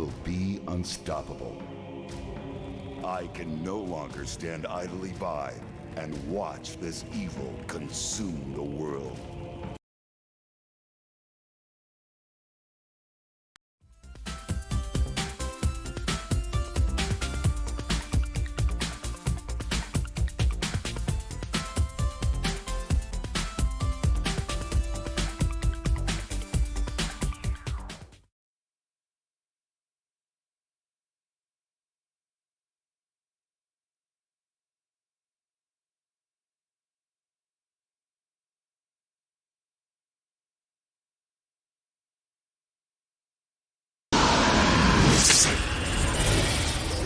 will be unstoppable. I can no longer stand idly by and watch this evil consume the world.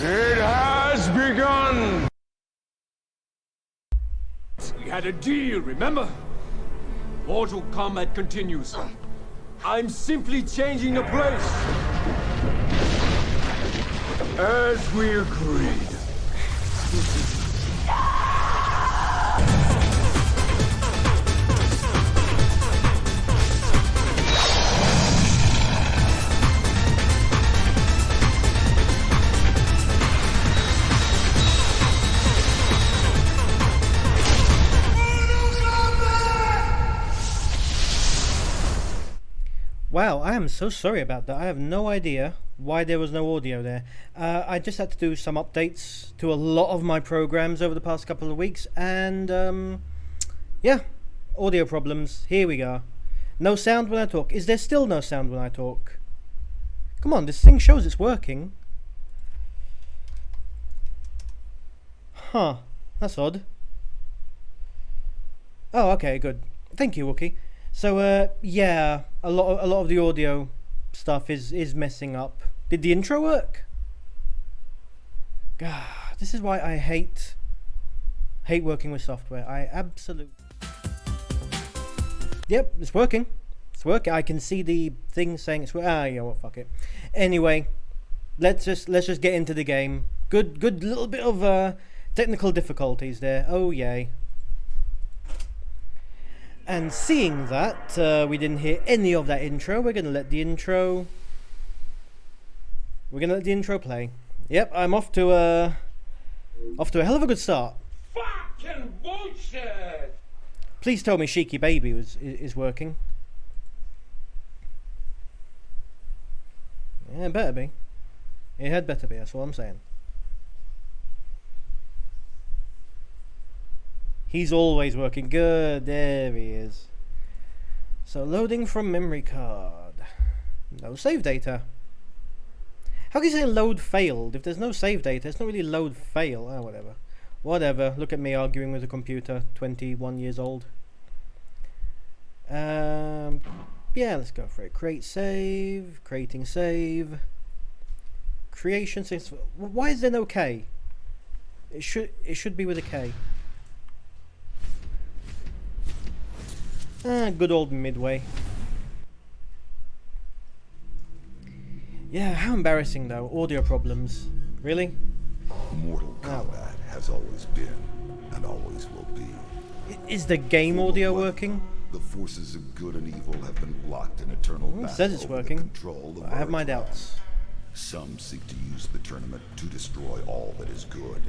It has begun! We had a deal, remember? Mortal Kombat continues. I'm simply changing the place. As we agreed. Wow, I am so sorry about that. I have no idea why there was no audio there. I just had to do some updates to a lot of my programs over the past couple of weeks, and yeah, audio problems. Here we go. No sound when I talk. Is there still no sound when I talk? Come on, this thing shows it's working. Huh, that's odd. Oh, okay, good. Thank you, Wookie. So, yeah, a lot of the audio stuff is messing up. Did the intro work? God, this is why I hate working with software. I absolutely. Yep, it's working. It's working. I can see the thing saying it's yeah, well, fuck it. Anyway, let's just get into the game. Good little bit of technical difficulties there. Oh yay. And seeing that we didn't hear any of that intro, we're gonna let the intro play. Yep, I'm off to a hell of a good start. Fucking bullshit! Please tell me Sheiky Baby is working. Yeah, it better be. It had better be, that's all I'm saying. He's always working. Good, there he is. So loading from memory card. No save data. How can you say load failed? If there's no save data, it's not really load fail. Oh, whatever. Whatever. Look at me arguing with a computer, 21 years old. Yeah, let's go for it. Create save. Creating save. Creation save. Why is there no K? It should be with a K. Good old Midway. Yeah, how embarrassing though. Audio problems. Really? Mortal Kombat has always been and always will be. Is the game audio working? The forces of good and evil have been locked in eternal battle. It says it's over the working. Control of I have my Earth. doubts. Some seek to use the tournament to destroy all that is good.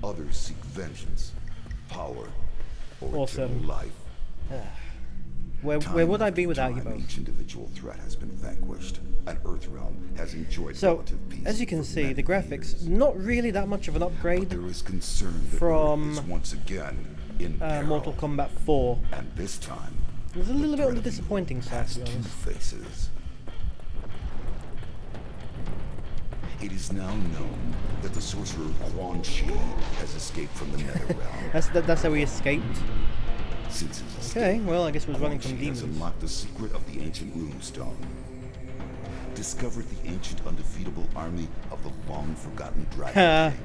Others seek vengeance, power, or Awesome. eternal life. Where would I be without you both? Each individual threat has been vanquished, and Earthrealm has enjoyed So, relative peace. as you can for see, many the graphics, years. not really that much of an upgrade There is concern that from, Earth is once again in peril. Mortal Kombat 4. And this time, It was a little bit on the threat disappointing side, has to be two honest. faces. It is now known that the sorcerer Quan Chi has escaped from the Netherrealm. That's how we escaped. Since his escape, Okay, well, I guess it was running Quan from Chi has demons. unlocked the secret of the ancient runestone. Discovered the ancient undefeatable army of the long-forgotten Dragon King.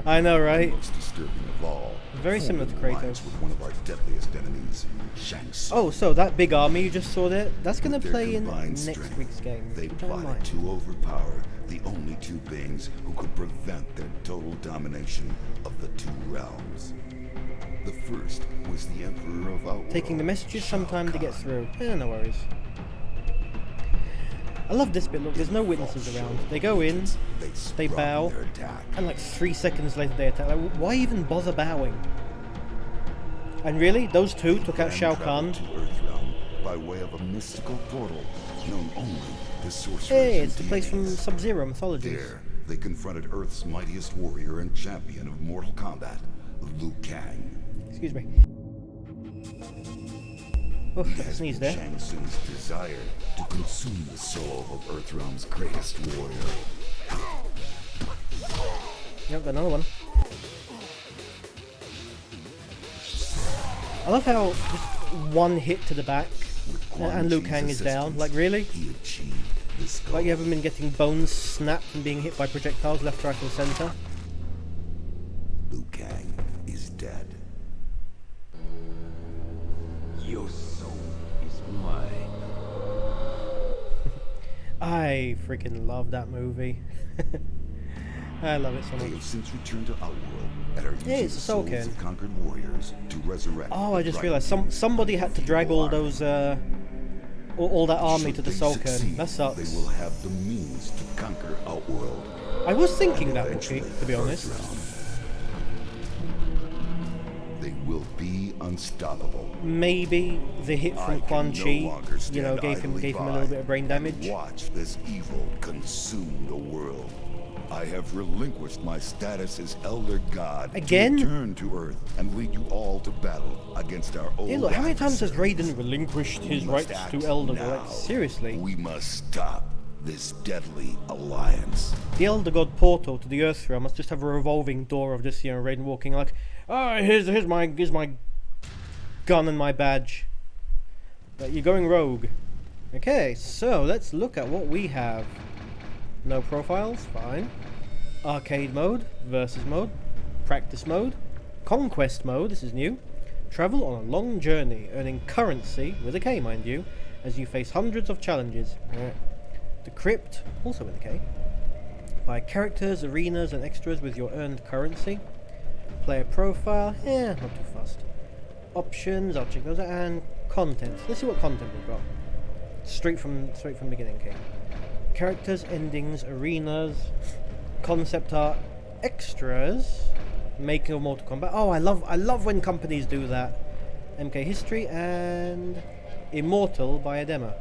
I know, right? Most disturbing of all, Very similar to formed an alliance Kratos. with one of our deadliest enemies, Shang Tsung. Oh, so that big army you just saw there, that's going to With their play in combined next strength, week's game. They Keep that in plotted mind. to overpower the only two beings who could prevent their total domination of the two realms. The first was the Emperor of Outworld, Taking the messages Shao some time to get Kahn. through. Yeah, no worries. I love this bit. Look, there's no witnesses around. They go in, they bow, their attack. and like 3 seconds later they attack. Like, why even bother bowing? And really, those two took out Shao Kahn. To Earthrealm by way of a mystical portal known only to sorcerers. Hey, and it's the place from deities. Sub-Zero mythologies. There, they confronted Earth's mightiest warrior and champion of Mortal Kombat, Liu Kang. Excuse me. Oh, He got a has sneeze been there. Shang Tsung's desire to consume the soul of Earthrealm's greatest warrior. Yep, got another one. I love how just one hit to the back and Liu Kang is down. Like, really? He achieved this goal. Like, you haven't been getting bones snapped and being hit by projectiles left, right, and center? Liu Kang is dead. Your soul is mine. I freaking love that movie. I love it so They much. have since returned to Outworld and are Yeah, using it's the a soul souls can. of conquered warriors to resurrect. Oh, I just the realized right somebody had to drag all those all that army Should to the they soul cairn. succeed, That sucks. They will have the means to conquer Outworld. I was thinking that, Eventually, Wookie, to be honest. Earthrealm. They will be unstoppable. Maybe the hit I from can Quan no Chi, longer you know, stand gave him idly a by little bit of brain and damage. Watch this evil consume the world. I have relinquished my status as Elder God Again? to return to Earth and lead you all to battle against our old Hey, look, how many times has adversaries. Raiden relinquished his We must rights act to Elder God? now. Like, seriously? We must stop this deadly alliance. The Elder God portal to the Earthrealm must just have a revolving door of just, you know, Raiden walking like, oh, here's my gun and my badge. But you're going rogue. Okay, so let's look at what we have. No profiles, fine. Arcade mode, versus mode, practice mode, conquest mode, this is new. Travel on a long journey, earning currency, with a K mind you, as you face hundreds of challenges. The crypt, also with a K. Buy characters, arenas and extras with your earned currency. Player profile, not too fast. Options, I'll check those out, and content. Let's see what content we've got. Straight from the beginning, okay. Characters, endings, arenas, concept art, extras, making of Mortal Kombat. Oh, I love when companies do that. MK History and Immortal by Adema.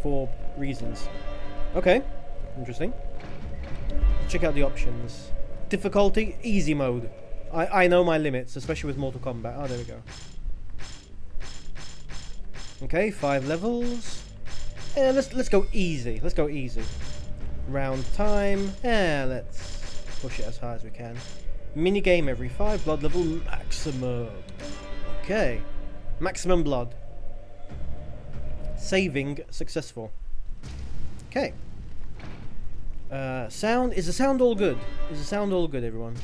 For reasons. Okay, interesting. Check out the options. Difficulty, easy mode. I know my limits, especially with Mortal Kombat. Oh, there we go. Okay, 5 levels. Let's go easy. Let's go easy. Round time. Let's push it as high as we can. Mini game every 5. Blood level maximum. Okay. Maximum blood. Saving successful. Okay. Sound. Is the sound all good? Is the sound all good, everyone?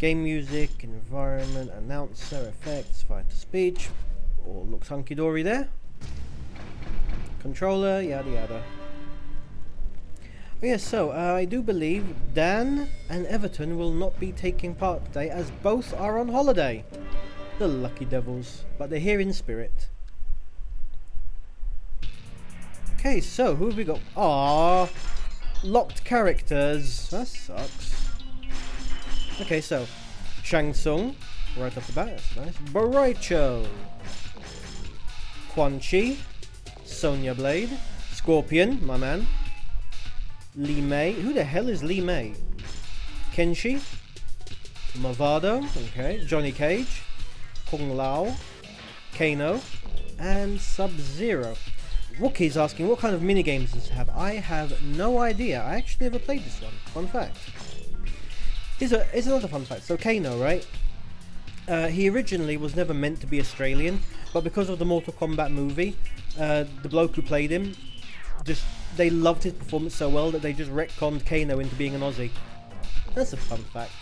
Game music, environment, announcer, effects, fight to speech. All looks hunky-dory there. Controller, yada yada. Oh yes, so I do believe Dan and Everton will not be taking part today as both are on holiday. The lucky devils, but they're here in spirit. Okay, so who have we got? Ah, locked characters. That sucks. Okay, so Shang Tsung, right off the bat, that's nice. Boraicho, Quan Chi, Sonya Blade, Scorpion, my man, Li Mei. Who the hell is Li Mei? Kenshi, Movado, okay, Johnny Cage, Kung Lao, Kano, and Sub-Zero. Wookie's asking what kind of minigames does it have. I have no idea. I actually never played this one. Fun fact. Here's another fun fact. So Kano, right? He originally was never meant to be Australian, but because of the Mortal Kombat movie, the bloke who played him, they loved his performance so well that they just retconned Kano into being an Aussie. That's a fun fact.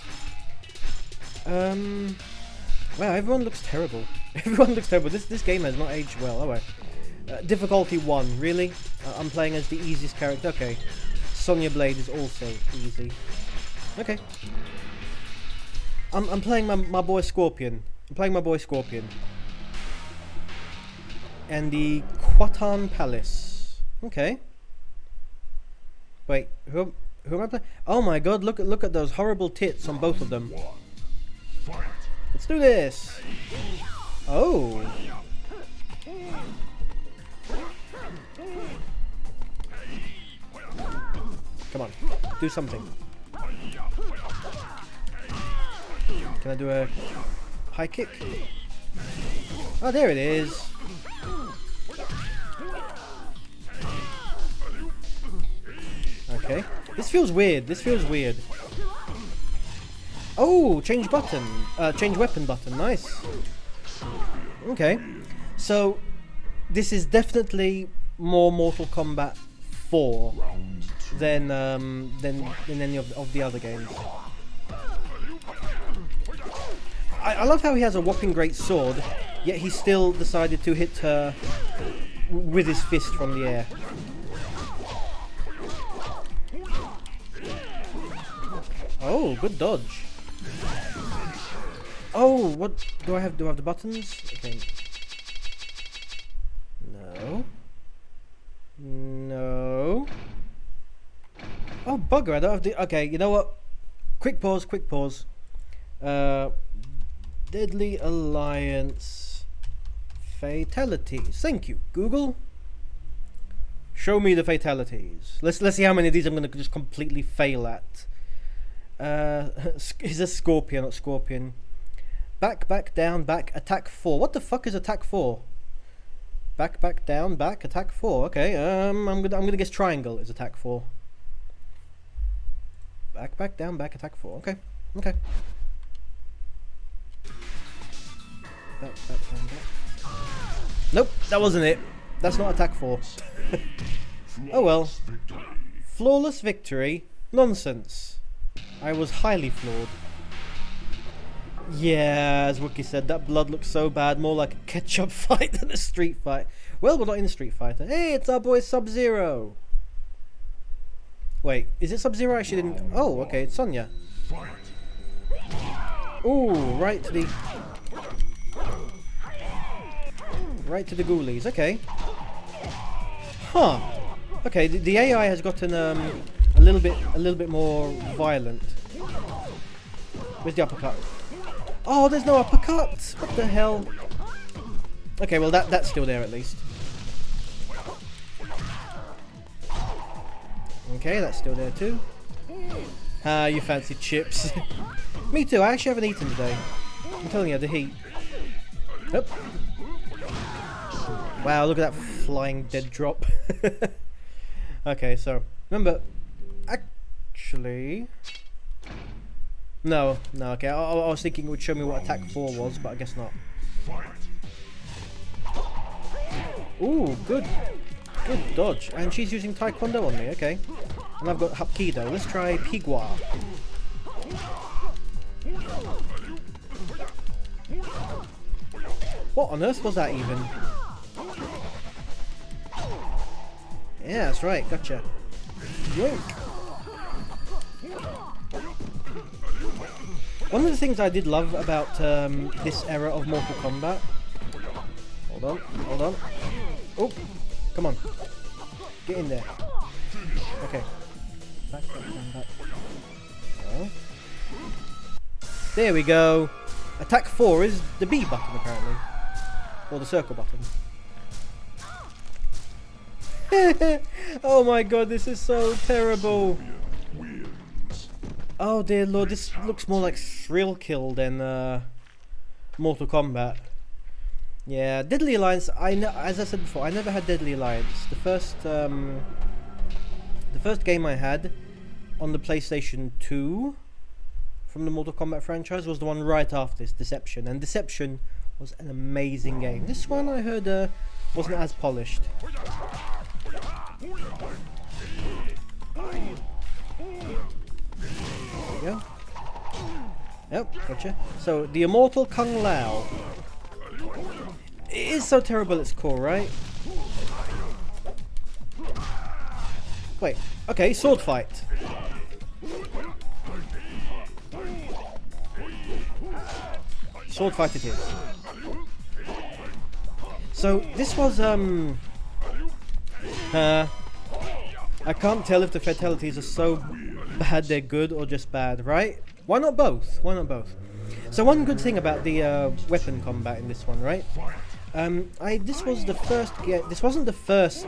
Wow, everyone looks terrible. Everyone looks terrible. This game has not aged well. Oh well. Difficulty 1, really? I'm playing as the easiest character. Okay. Sonya Blade is also easy. Okay. I'm playing my boy Scorpion. I'm playing my boy Scorpion. And the Quatan Palace. Okay. Wait, who am I playing? Oh my god, look at those horrible tits on both of them. Let's do this. Oh. Come on, do something. Can I do a high kick? Oh, there it is. Okay. This feels weird. This feels weird. Oh, change button. Change weapon button. Nice. Okay. So, this is definitely more Mortal Kombat 4 than any of the other games. I love how he has a whopping great sword, yet he still decided to hit her with his fist from the air. Oh, good dodge. Oh, what do I have? Do I have the buttons? Okay. No. No. Oh, bugger, I don't have the... Okay, you know what? Quick pause, quick pause. Deadly Alliance fatalities. Thank you, Google. Show me the fatalities. Let's see how many of these I'm going to just completely fail at. Is a scorpion, not scorpion. Back, down, back, attack 4. What the fuck is attack 4? Back, down, back, attack 4. Okay, I'm gonna guess triangle is attack 4. Back, down, back, attack 4. Okay. Back, down, back. Nope, that wasn't it. That's not attack 4. Oh well. Flawless victory? Nonsense. I was highly flawed. Yeah, as Wookie said, that blood looks so bad, more like a ketchup fight than a street fight. Well, we're not in Street Fighter. Hey, it's our boy Sub-Zero. Wait, is it Sub-Zero? I actually didn't... Oh, okay, it's Sonya. Ooh, right to the ghoulies, okay. Huh. Okay, the AI has gotten a little bit more violent. Where's the uppercut? Oh, there's no uppercut! What the hell? Okay, well that's still there at least. Okay, that's still there too. Ah, you fancy chips. Me too, I actually haven't eaten today. I'm telling you, the heat. Yep. Wow, look at that flying dead drop. Okay, so, remember, actually... No, okay, I was thinking it would show me what attack 4 was, but I guess not. Ooh, good dodge. And she's using Taekwondo on me, okay. And I've got Hapkido. Let's try Pigua. What on earth was that even? Yeah, that's right, gotcha. Yoink. One of the things I did love about this era of Mortal Kombat... Hold on. Oh, come on. Get in there. Okay. Back. Oh. There we go. Attack 4 is the B button, apparently. Or the circle button. Oh my god, this is so terrible. Oh dear lord, this looks more like Thrill Kill than Mortal Kombat. Yeah, Deadly Alliance, as I said before, I never had Deadly Alliance. The first game I had on the PlayStation 2 from the Mortal Kombat franchise was the one right after this, Deception. And Deception was an amazing game. This one I heard wasn't as polished. There we go. Yep, gotcha. So, the Immortal Kung Lao. It is so terrible at its core, right? Wait, okay, sword fight. Sword fight it is. So, this was, I can't tell if the fatalities are so bad they're good or just bad, right? Why not both? Why not both? So one good thing about the weapon combat in this one, right? This was the first. This wasn't the first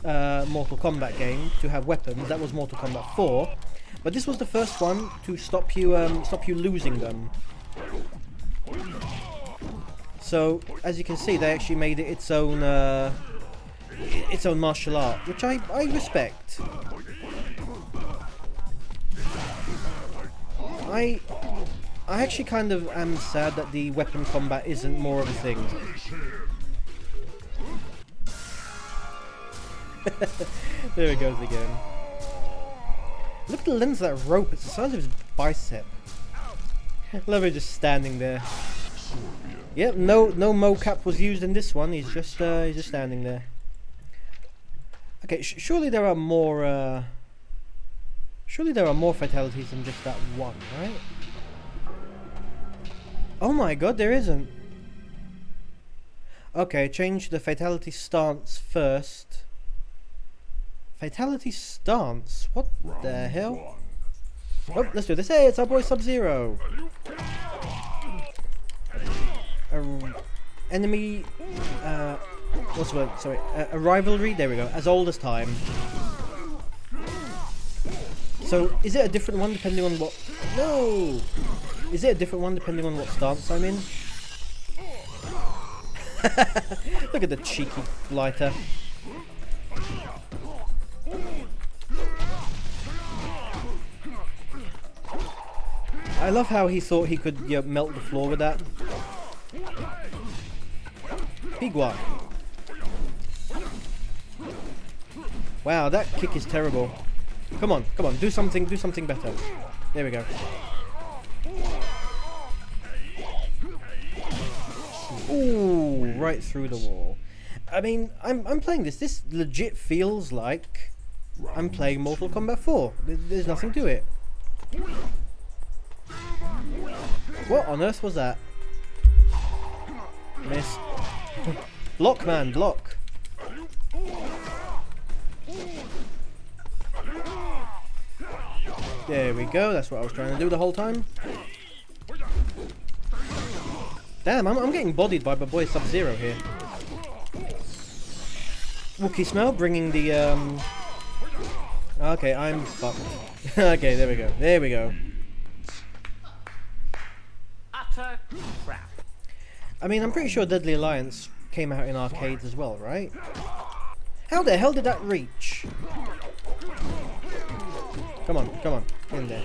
Mortal Kombat game to have weapons. That was Mortal Kombat 4, but this was the first one to stop you losing them. So as you can see, they actually made it its own martial art, which I respect. I actually kind of am sad that the weapon combat isn't more of a thing. There it goes again. Look at the length of that rope, it's the size of his bicep. Love it just standing there. Yep, no mocap was used in this one, he's just standing there. Okay, surely there are more fatalities than just that one, right? Oh my god, there isn't. Okay, change the fatality stance first. Fatality stance? What the hell? Oh, let's do this. Hey, it's our boy Sub-Zero. Enemy... what's the word? Sorry. A rivalry? There we go. As old as time. So, is it a different one depending on what... No! Is it a different one depending on what stance I'm in? Look at the cheeky blighter. I love how he thought he could melt the floor with that. Big one. Wow, that kick is terrible. Come on, do something better. There we go. Ooh, right through the wall. I mean, I'm playing this. This legit feels like I'm playing Mortal Kombat 4. There's nothing to it. What on earth was that? Miss. Block, man, block. There we go. That's what I was trying to do the whole time. Damn, I'm getting bodied by my boy Sub-Zero here. Wookie smell bringing the Okay, I'm fucked. Okay, there we go. There we go. Utter crap. I mean, I'm pretty sure Deadly Alliance came out in arcades as well, right? How the hell did that reach? Come on, in there.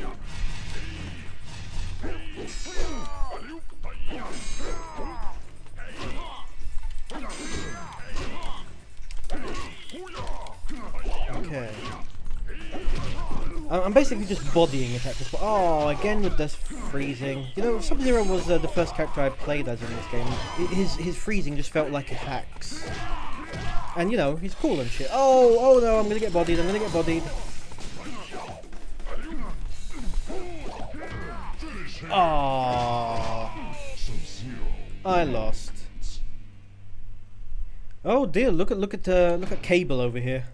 Okay. I'm basically just bodying it at this point. Oh, again with this freezing. You know, Sub-Zero was the first character I played as in this game. His freezing just felt like a hacks. And you know, he's cool and shit. Oh no, I'm gonna get bodied, Oh, I lost. Oh dear, look at Cable over here.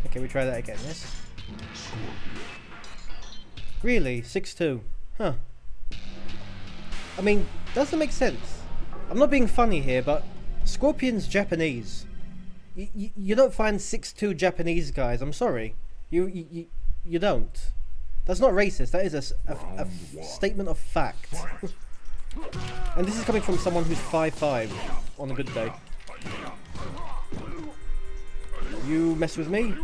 Okay, we try that again, yes? Really? 6-2? Huh. I mean, doesn't make sense. I'm not being funny here, but Scorpion's Japanese. You don't find 6'2" Japanese guys, I'm sorry. You don't. That's not racist, that is a statement of fact. And this is coming from someone who's 5'5" on a good day. You mess with me?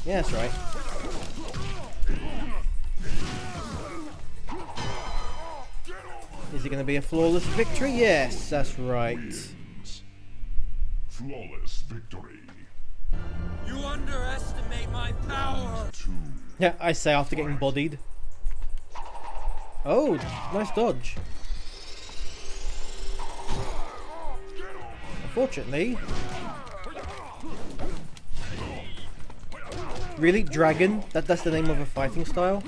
Yeah, that's right. Is it going to be a flawless victory? Yes, that's right. Flawless victory. You underestimate my power. Yeah, I say after getting bodied. Oh, nice dodge. Unfortunately. Really? Dragon? That's the name of a fighting style?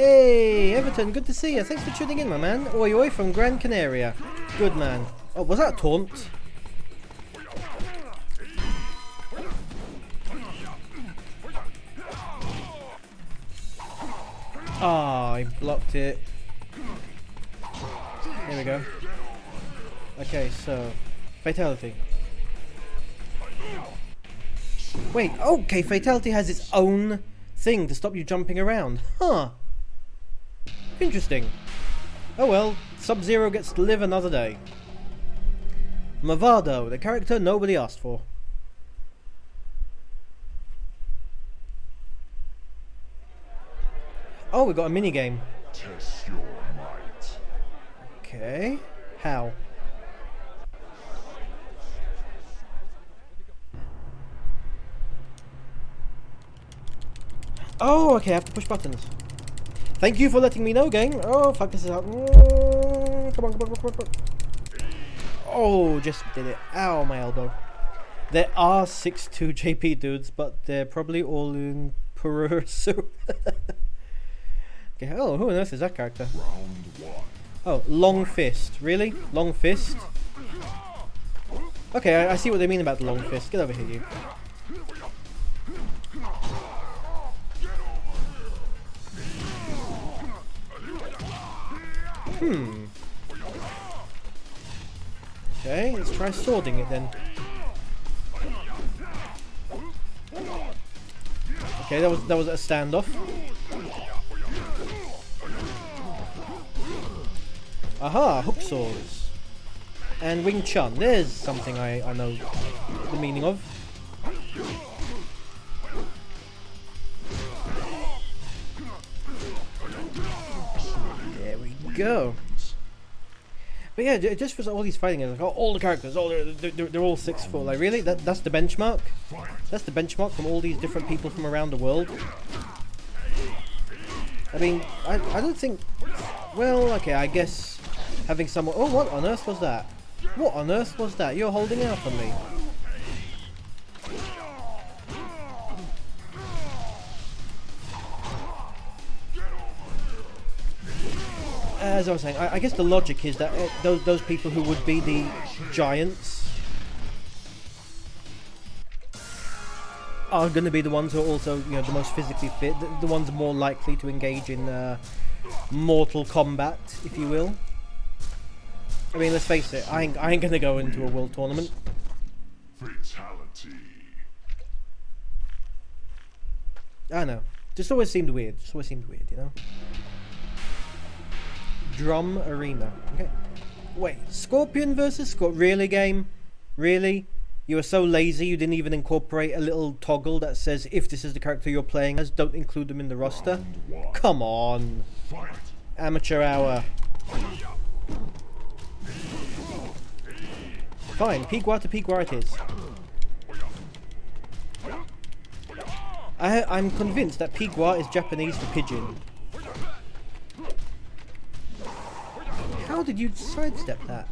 Hey, Everton, good to see you. Thanks for tuning in, my man. Oi, oi, from Gran Canaria. Good man. Oh, was that a taunt? Ah, I blocked it. Here we go. Okay, so fatality. Wait, okay, fatality has its own thing to stop you jumping around. Huh. Interesting. Oh well, Sub-Zero gets to live another day. Mavado, the character nobody asked for. Oh, we got a mini game. Test your might. Okay. How? Oh, okay, I have to push buttons. Thank you for letting me know, game. Oh, fuck this up. Come on, come on, come on, come on. Oh, just did it. Ow, my elbow. There are 6'2" JP dudes, but they're probably all in Peru. So okay, oh, who on earth is that character? Round one. Oh, Long Fist. Really? Long Fist? Okay, I see what they mean about the Long Fist. Get over here, you. Okay, let's try swording it then. Okay, that was a standoff. Aha, hook swords. And Wing Chun. There's something I know the meaning of. There we go. But yeah, just for all these fighting, like all the characters, they're all 6 foot. Like really, that's the benchmark. That's the benchmark from all these different people from around the world. I mean, I don't think. Well, okay, I guess having someone. Oh, what on earth was that? What on earth was that? You're holding out on me. As I was saying, I guess the logic is that those people who would be the giants are going to be the ones who are also, you know, the most physically fit, the ones more likely to engage in Mortal Kombat, if you will. I mean, let's face it, I ain't going to go into a world tournament. Fatality. I know. Just always seemed weird. Just always seemed weird, you know? Drum Arena. Okay. Wait, Scorpion versus Scorpion? Really, game? Really? You are so lazy you didn't even incorporate a little toggle that says if this is the character you're playing as, don't include them in the roster? Come on. Fight. Amateur hour. Fine, Pigua to Pigua it is. I'm convinced that Pigua is Japanese for pigeon. How did you sidestep that?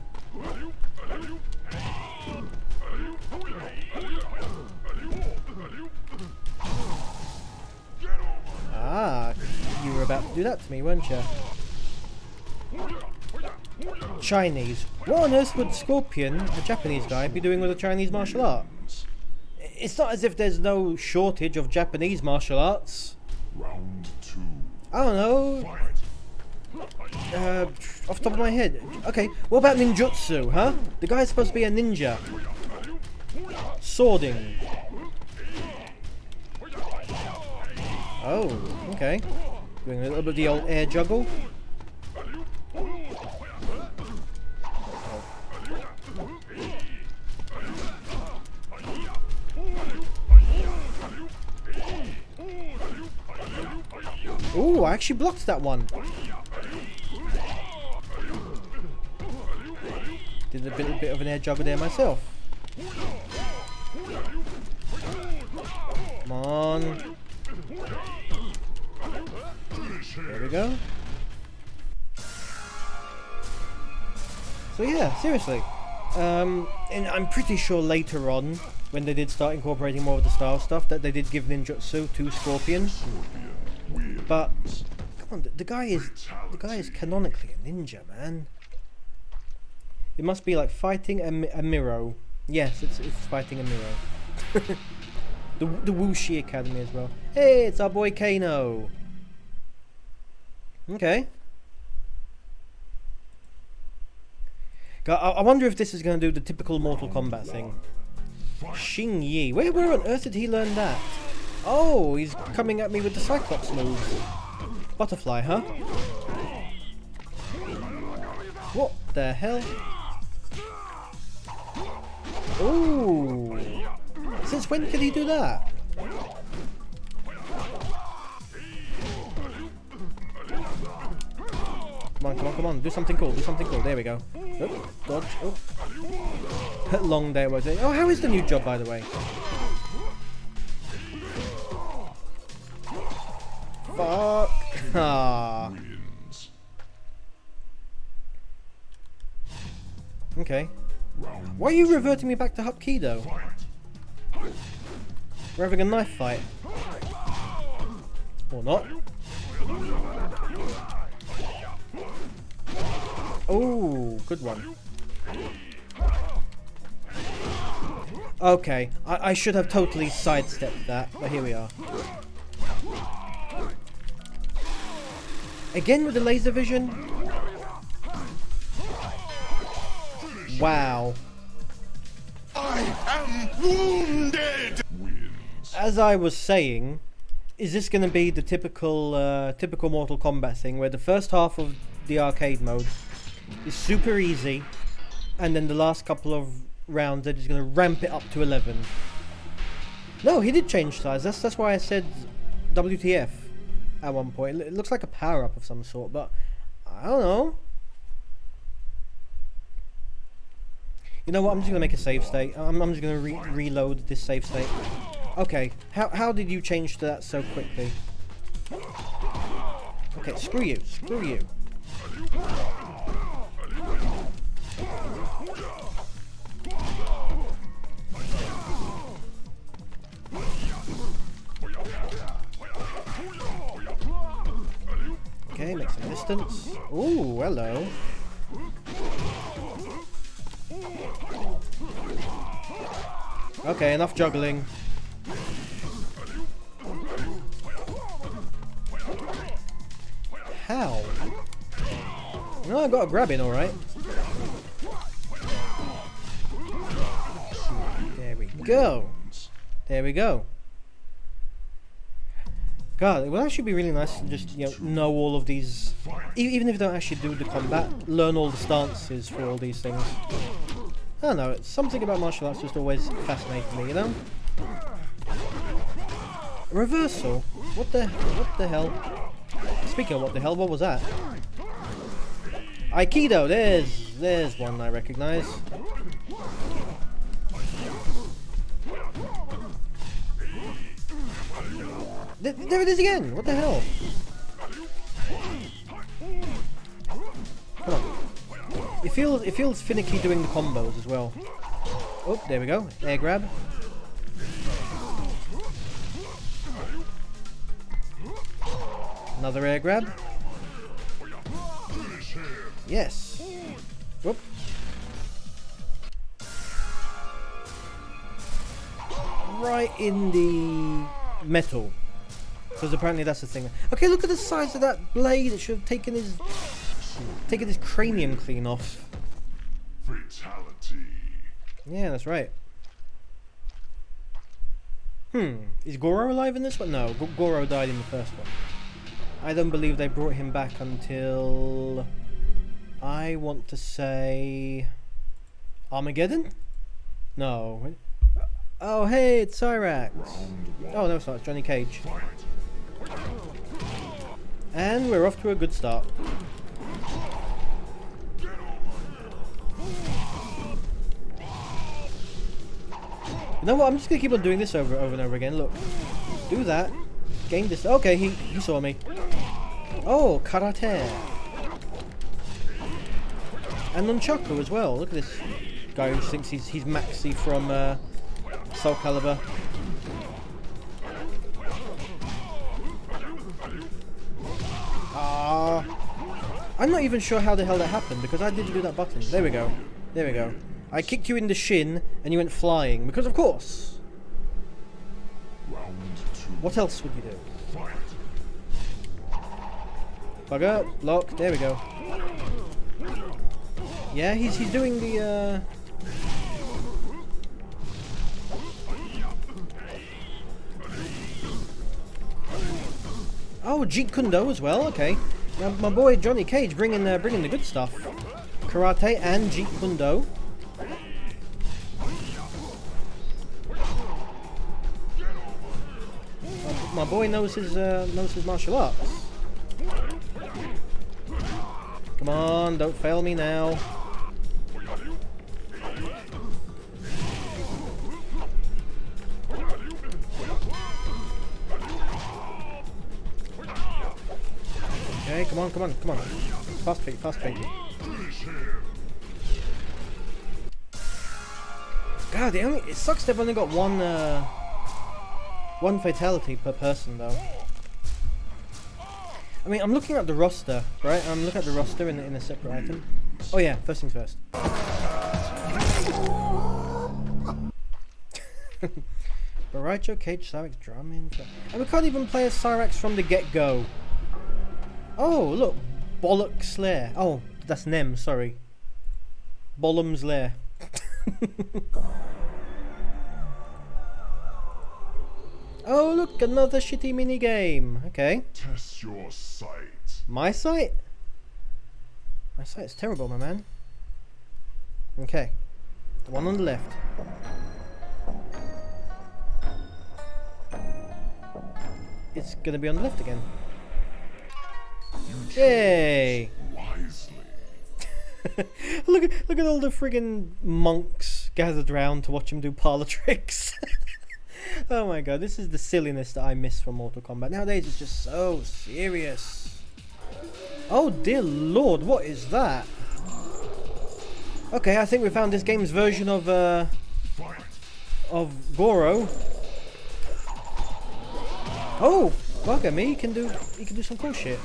Ah, you were about to do that to me, weren't you? Chinese. What on earth would Scorpion, a Japanese guy, be doing with a Chinese martial art? It's not as if there's no shortage of Japanese martial arts. Round two. I don't know. Fight. Off the top of my head. Okay, what about ninjutsu, huh? The guy's supposed to be a ninja. Swording. Oh, okay. Doing a little bit of the old air juggle. Ooh, I actually blocked that one. Did a bit of an air juggle there myself. Come on. There we go. So yeah, seriously. And I'm pretty sure later on, when they did start incorporating more of the style stuff, that they did give ninjutsu to Scorpion. But Come on, the guy is canonically a ninja, man. It must be like fighting a Miro. Yes, it's fighting a Miro. the Wuxi Academy as well. Hey, it's our boy Kano. Okay. I wonder if this is going to do the typical Mortal Kombat thing. Xing Yi. Where on earth did he learn that? Oh, he's coming at me with the Cyclops moves. Butterfly, huh? What the hell? Ooh. Since when could he do that? Come on. Do something cool. There we go. Oh, dodge. Oh. Long day was it? Oh, how is the new job, by the way? Fuck. Ah. Okay. Why are you reverting me back to Hapkido? We're having a knife fight. Or not. Oh, good one. Okay, I should have totally sidestepped that, but here we are. Again with the laser vision? Wow. I am wounded! As I was saying, is this going to be the typical Mortal Kombat thing, where the first half of the arcade mode is super easy, and then the last couple of rounds they're just going to ramp it up to 11? No, he did change size. That's why I said WTF at one point. It looks like a power-up of some sort, but I don't know. You know what, I'm just going to make a save state. I'm just going to reload this save state. Okay, how did you change to that so quickly? Okay, screw you. Okay, make some distance. Ooh, hello. Okay, enough juggling. How? No, I got a grab in, alright. There we go. There we go. God, it would actually be really nice to just, know all of these. Even if you don't actually do the combat, learn all the stances for all these things. I don't know, something about martial arts just always fascinated me, you know? Reversal? What the hell? Speaking of what the hell, what was that? Aikido, there's one I recognise. There it is again! What the hell? Come on. It feels finicky doing the combos as well. Oh, there we go. Air grab. Another air grab. Yes. Whoop. Right in the metal. Because apparently that's the thing. Okay, look at the size of that blade. It should have taken his cranium clean off. Fatality. Yeah, that's right. Is Goro alive in this one? No, Goro died in the first one. I don't believe they brought him back until, I want to say, Armageddon? No. Oh, hey, it's Cyrax. Oh, no, it's not. It's Johnny Cage. And we're off to a good start. You know what? I'm just gonna keep on doing this over and over again. Look, do that. Gain this. Okay, he saw me. Oh, karate. And nunchaku as well. Look at this guy who thinks he's Maxi from Soul Calibur. I'm not even sure how the hell that happened because I didn't do that button. There we go. There we go. I kicked you in the shin and you went flying because of course. What else would you do? Bug up, lock, there we go. Yeah, he's doing the Oh, Jeet Kune Do as well, okay. Now, my boy Johnny Cage bringing the good stuff. Karate and Jeet Kune Do. My boy knows his martial arts. Come on, don't fail me now. Okay, come on, come on, come on. Fast feet, fast feet. God, it sucks they've only got one fatality per person though. I mean, I'm looking at the roster, right? I'm looking at the roster in a separate item. Oh yeah, first things first. Baracho, Cage, Cyrax, Dramin. And we can't even play as Cyrax from the get-go. Oh, look. Bollock's Lair. Oh, that's Nem, sorry. Bollum's Lair. Oh, look, another shitty minigame. Okay. Test your sight. My sight? My sight's terrible, my man. Okay. The one on the left. It's gonna be on the left again. Yay! Wisely. look at all the friggin' monks gathered round to watch him do parlor tricks. Oh my god, this is the silliness that I miss from Mortal Kombat. Nowadays it's just so serious. Oh dear lord, what is that? Okay, I think we found this game's version of Goro. Oh, bugger me, he can do some cool shit.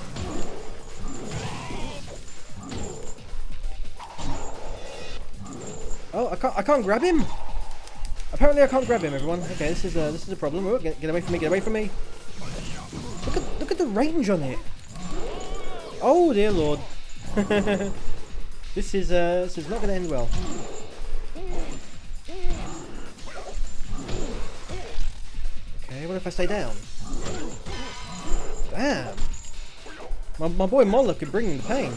Oh, I can't grab him. Apparently I can't grab him, everyone. Okay, this is a problem. Oh, get away from me! Get away from me! Look at the range on it. Oh dear lord. This is not going to end well. Okay, what if I stay down? Damn. My boy Moloch could bring the pain.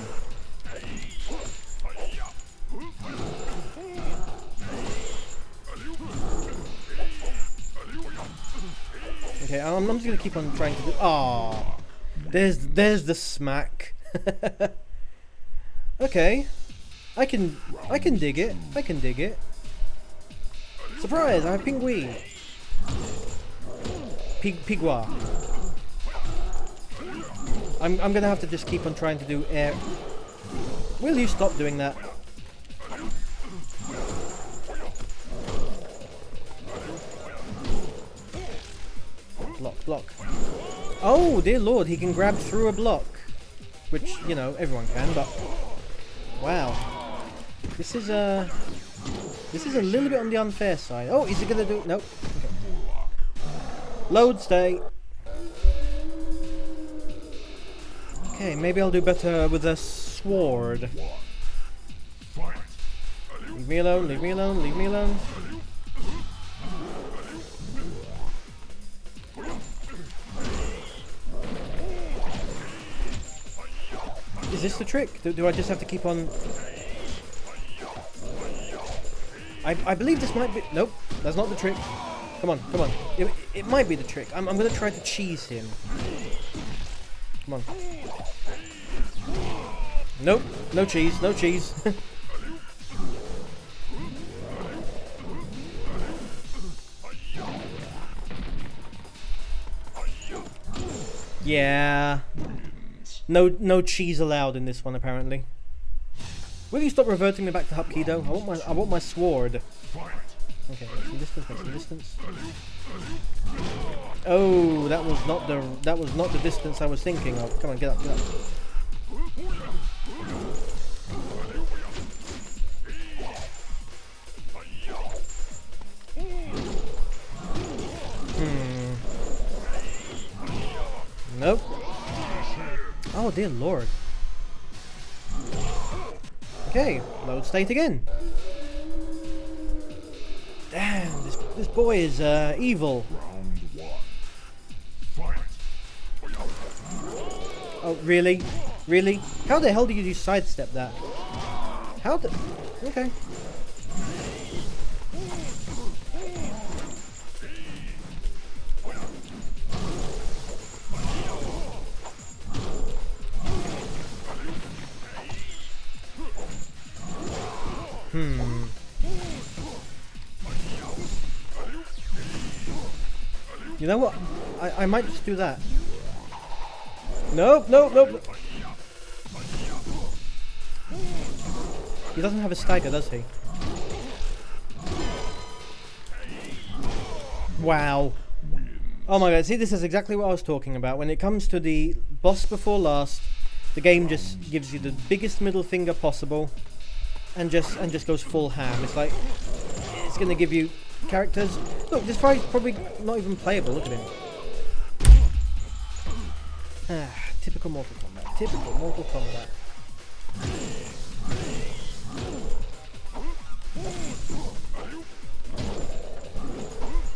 Okay, I'm just gonna keep on trying to do. Ah, there's the smack. Okay, I can dig it. I can dig it. Surprise! I have Pingui. Pigua. I'm gonna have to just keep on trying to do air. Will you stop doing that? Block. Oh dear lord, he can grab through a block. Which, you know, everyone can, but wow. This is a little bit on the unfair side. Oh, is he gonna do nope. Okay. Load state. Okay, maybe I'll do better with a sword. Leave me alone, leave me alone, leave me alone. Is this the trick? Do I just have to keep on... I believe this might be... Nope, that's not the trick. Come on, come on. It might be the trick. I'm going to try to cheese him. Come on. Nope, no cheese, no cheese. Yeah. No cheese allowed in this one, apparently. Will you stop reverting me back to Hapkido? I want my sword. Okay, make some distance. Oh, that was not the distance I was thinking of. Come on, get up, get up. Oh dear lord. Okay, load state again. Damn, this boy is evil. Oh really? Really? How the hell did you sidestep that? How the... Okay. You know what? I might just do that. Nope, nope, nope. He doesn't have a stagger, does he? Wow. Oh my god, see, this is exactly what I was talking about. When it comes to the boss before last, the game just gives you the biggest middle finger possible and just goes full ham. It's like, it's gonna give you characters. Look, this fight's probably not even playable, look at him. Typical Mortal Kombat. Typical Mortal Kombat.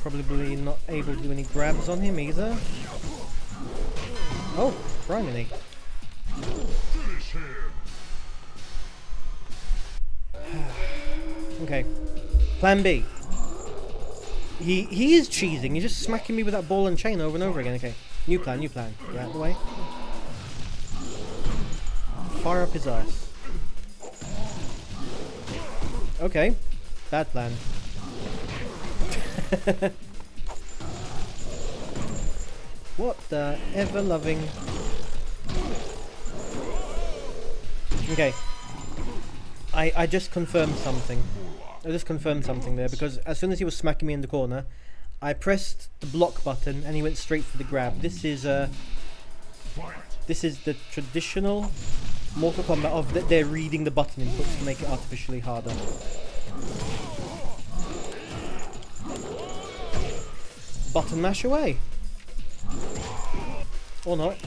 Probably not able to do any grabs on him either. Oh, criminy. Okay. Plan B. He is cheesing. He's just smacking me with that ball and chain over and over again. Okay. New plan, new plan. Get out of the way. Fire up his ass. Okay. Bad plan. What the ever-loving... Okay. I just confirmed something. I just confirmed something there, because as soon as he was smacking me in the corner, I pressed the block button and he went straight for the grab. This is the traditional Mortal Kombat of that they're reading the button inputs to make it artificially harder. Button mash away. Or not.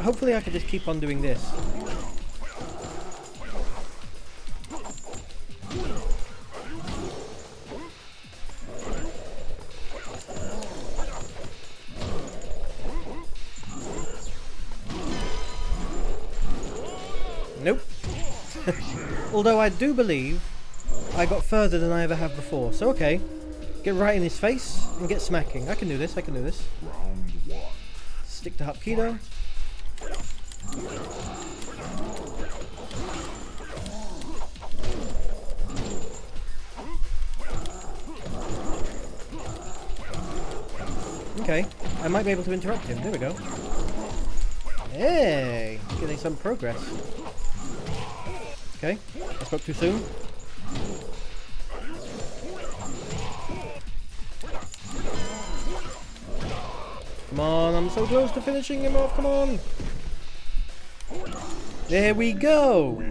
Hopefully I can just keep on doing this. Nope. Although I do believe I got further than I ever have before. So okay. Get right in his face and get smacking. I can do this, I can do this. Stick to Hapkido. Okay, I might be able to interrupt him. There we go. Hey, getting some progress. Okay, I spoke too soon. Come on, I'm so close to finishing him off, come on! There we go!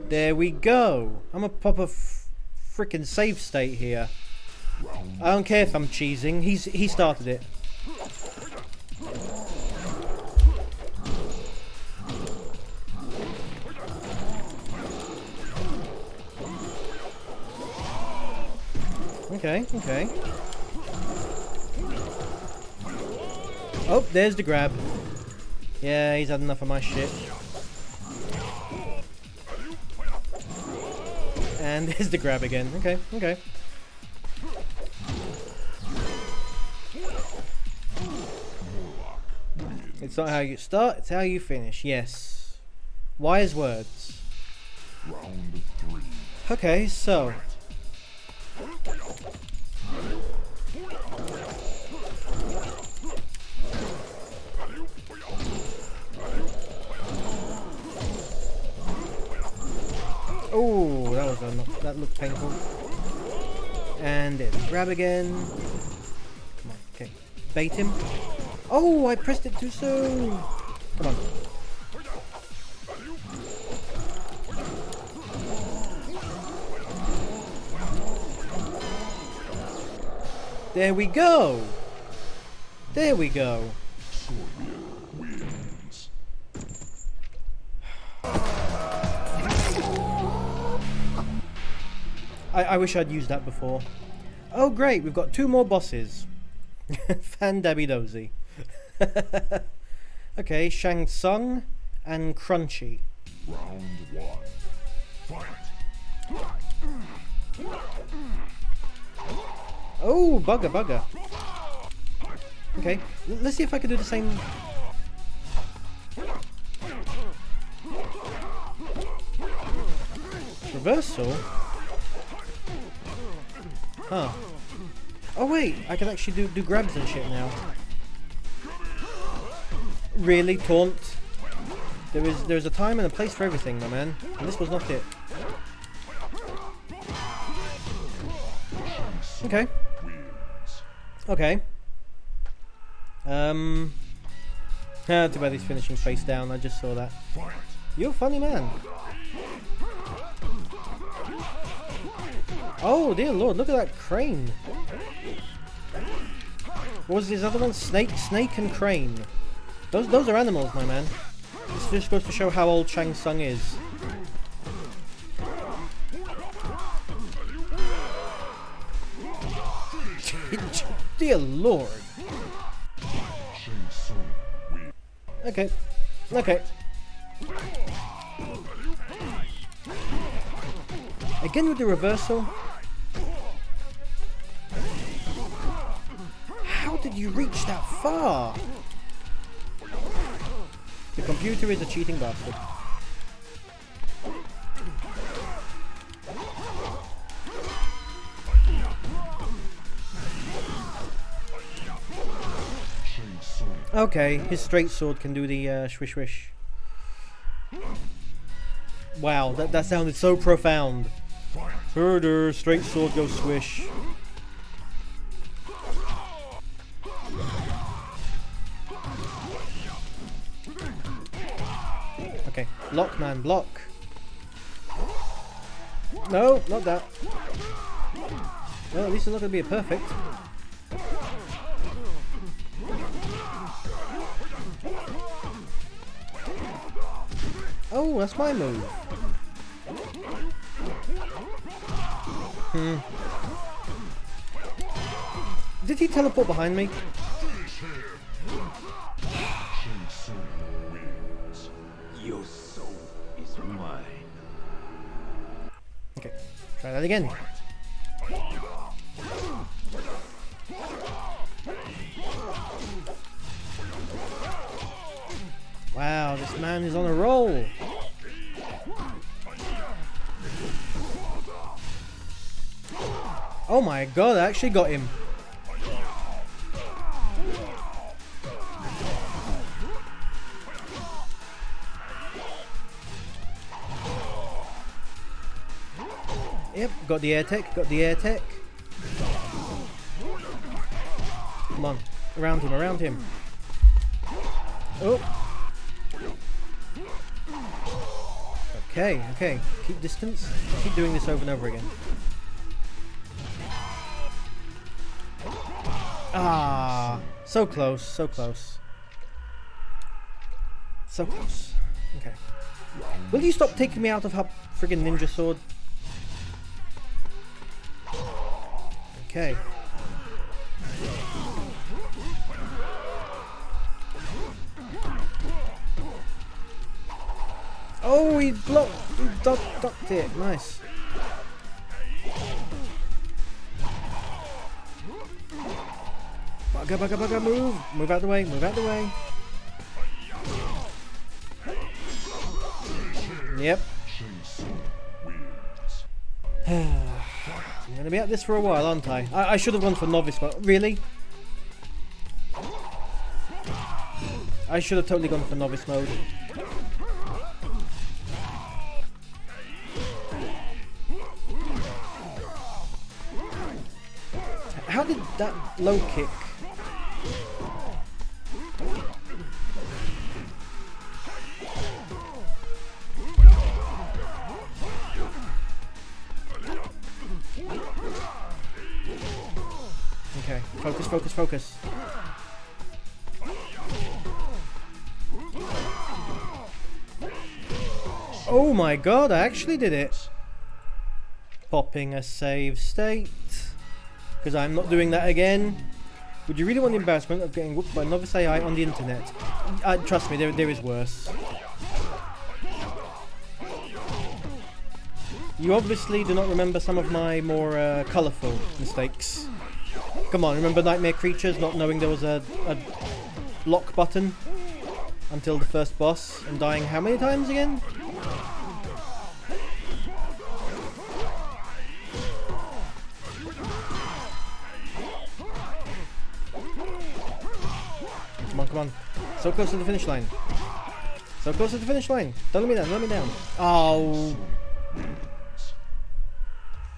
There we go! I'm a proper frickin' save state here. I don't care if I'm cheesing, he started it. Okay, okay. Oh, there's the grab. Yeah, he's had enough of my shit. And there's the grab again. Okay, okay. It's not how you start, it's how you finish. Yes. Wise words. Round 3. Okay, so... Oh, that looked painful. And then grab again. Come on, okay. Bait him. Oh, I pressed it too soon. Come on. There we go. There we go. I wish I'd used that before. Oh great, we've got 2 more bosses. Fan-dabby-dozy. Okay, Shang Tsung and Crunchy. Round 1. Fight! Oh, bugger. Okay, let's see if I can do the same. Reversal? Huh. Oh wait, I can actually do grabs and shit now. Really? Taunt? There's a time and a place for everything, my man. And this was not it. Okay. Okay. Too bad he's finishing face down, I just saw that. You're a funny man. Oh dear lord, look at that crane. What was his other one? Snake and crane. Those are animals, my man. This just goes to show how old Shang Tsung is. Dear lord. Okay. Again with the reversal. How did you reach that far? The computer is a cheating bastard. Okay, his straight sword can do the swish swish. Wow, that sounded so profound. Herder, straight sword goes swish. Okay, block man, block. No, not that. Well, at least it's not going to be a perfect. Oh, that's my move. Did he teleport behind me? Your soul is mine. Okay, try that again. Wow, this man is on a roll. Oh my god, I actually got him. Yep, got the air tech, Come on, around him. Oh. Okay, keep distance. Keep doing this over and over again. Ah, so close. Okay. Will you stop taking me out of her friggin' ninja sword? Okay. Oh, he ducked it. Nice. Bugger, move! Move out the way, Yep. I'm gonna be at this for a while, aren't I? I should have gone for novice mode. Really? I should have totally gone for novice mode. How did that low kick? Okay, focus. Oh my god, I actually did it. Popping a save state. Because I'm not doing that again. Would you really want the embarrassment of getting whooped by novice AI on the internet? Trust me, there is worse. You obviously do not remember some of my more colourful mistakes. Come on, remember Nightmare Creatures not knowing there was a block button until the first boss and dying how many times again? Come on, come on. So close to the finish line. So close to the finish line. Don't let me down, don't let me down. Oh.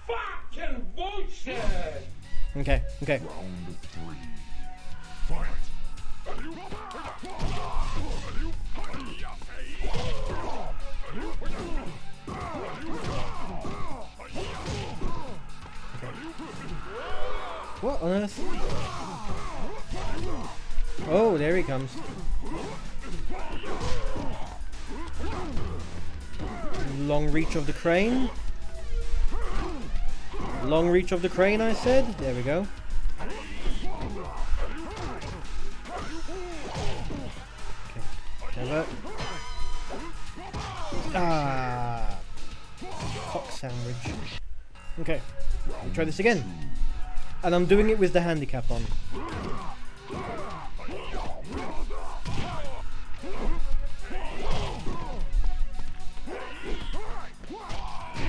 Fucking bullshit! Okay, okay. What on earth? Oh, there he comes. Long reach of the crane. Long reach of the crane, I said. There we go. Okay. Never. Ah. Cock sandwich. Okay. I'll try this again. And I'm doing it with the handicap on.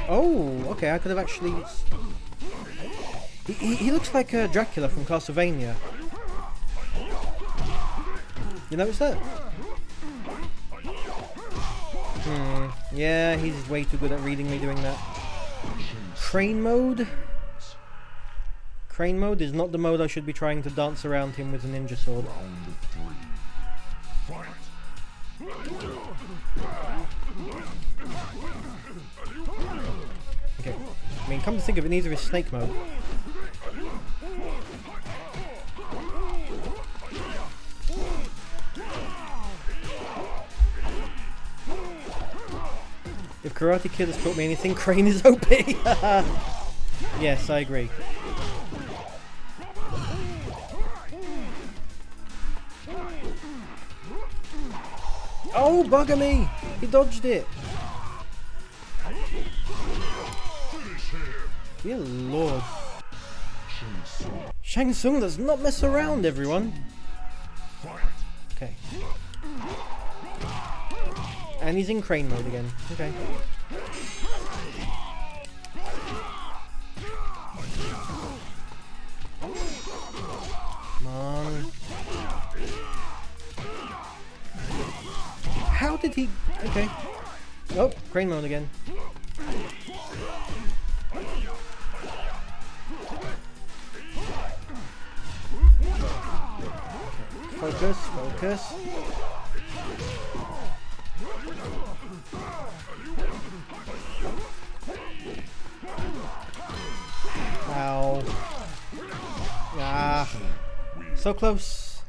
Oh, okay, I could have actually... He looks like Dracula from Castlevania. You notice that? Yeah, he's way too good at reading me doing that. Crane mode? Crane mode is not the mode I should be trying to dance around him with a ninja sword. Okay, I mean, come to think of it, neither is snake mode. If Karate Kid has taught me anything, Crane is OP! Yes, I agree. Oh, bugger me! He dodged it! Dear lord. Shang Tsung does not mess around, everyone. Okay. And he's in crane mode again. Okay. Come on. How did he... Okay. Oh, crane mode again. Focus, focus. Ow. Ah. So close.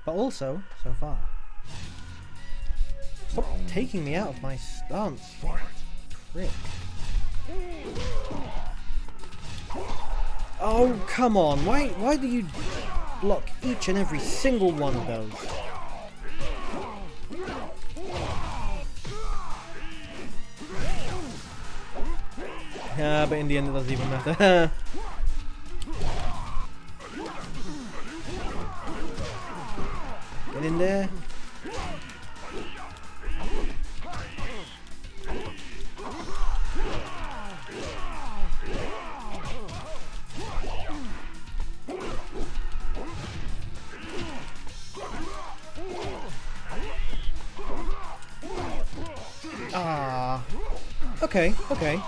But also, so far. Stop taking me out of my stance. Prick. Oh, come on. Why do you block each and every single one of those? Yeah, but in the end it doesn't even matter. Get in there. Ah. Okay, okay.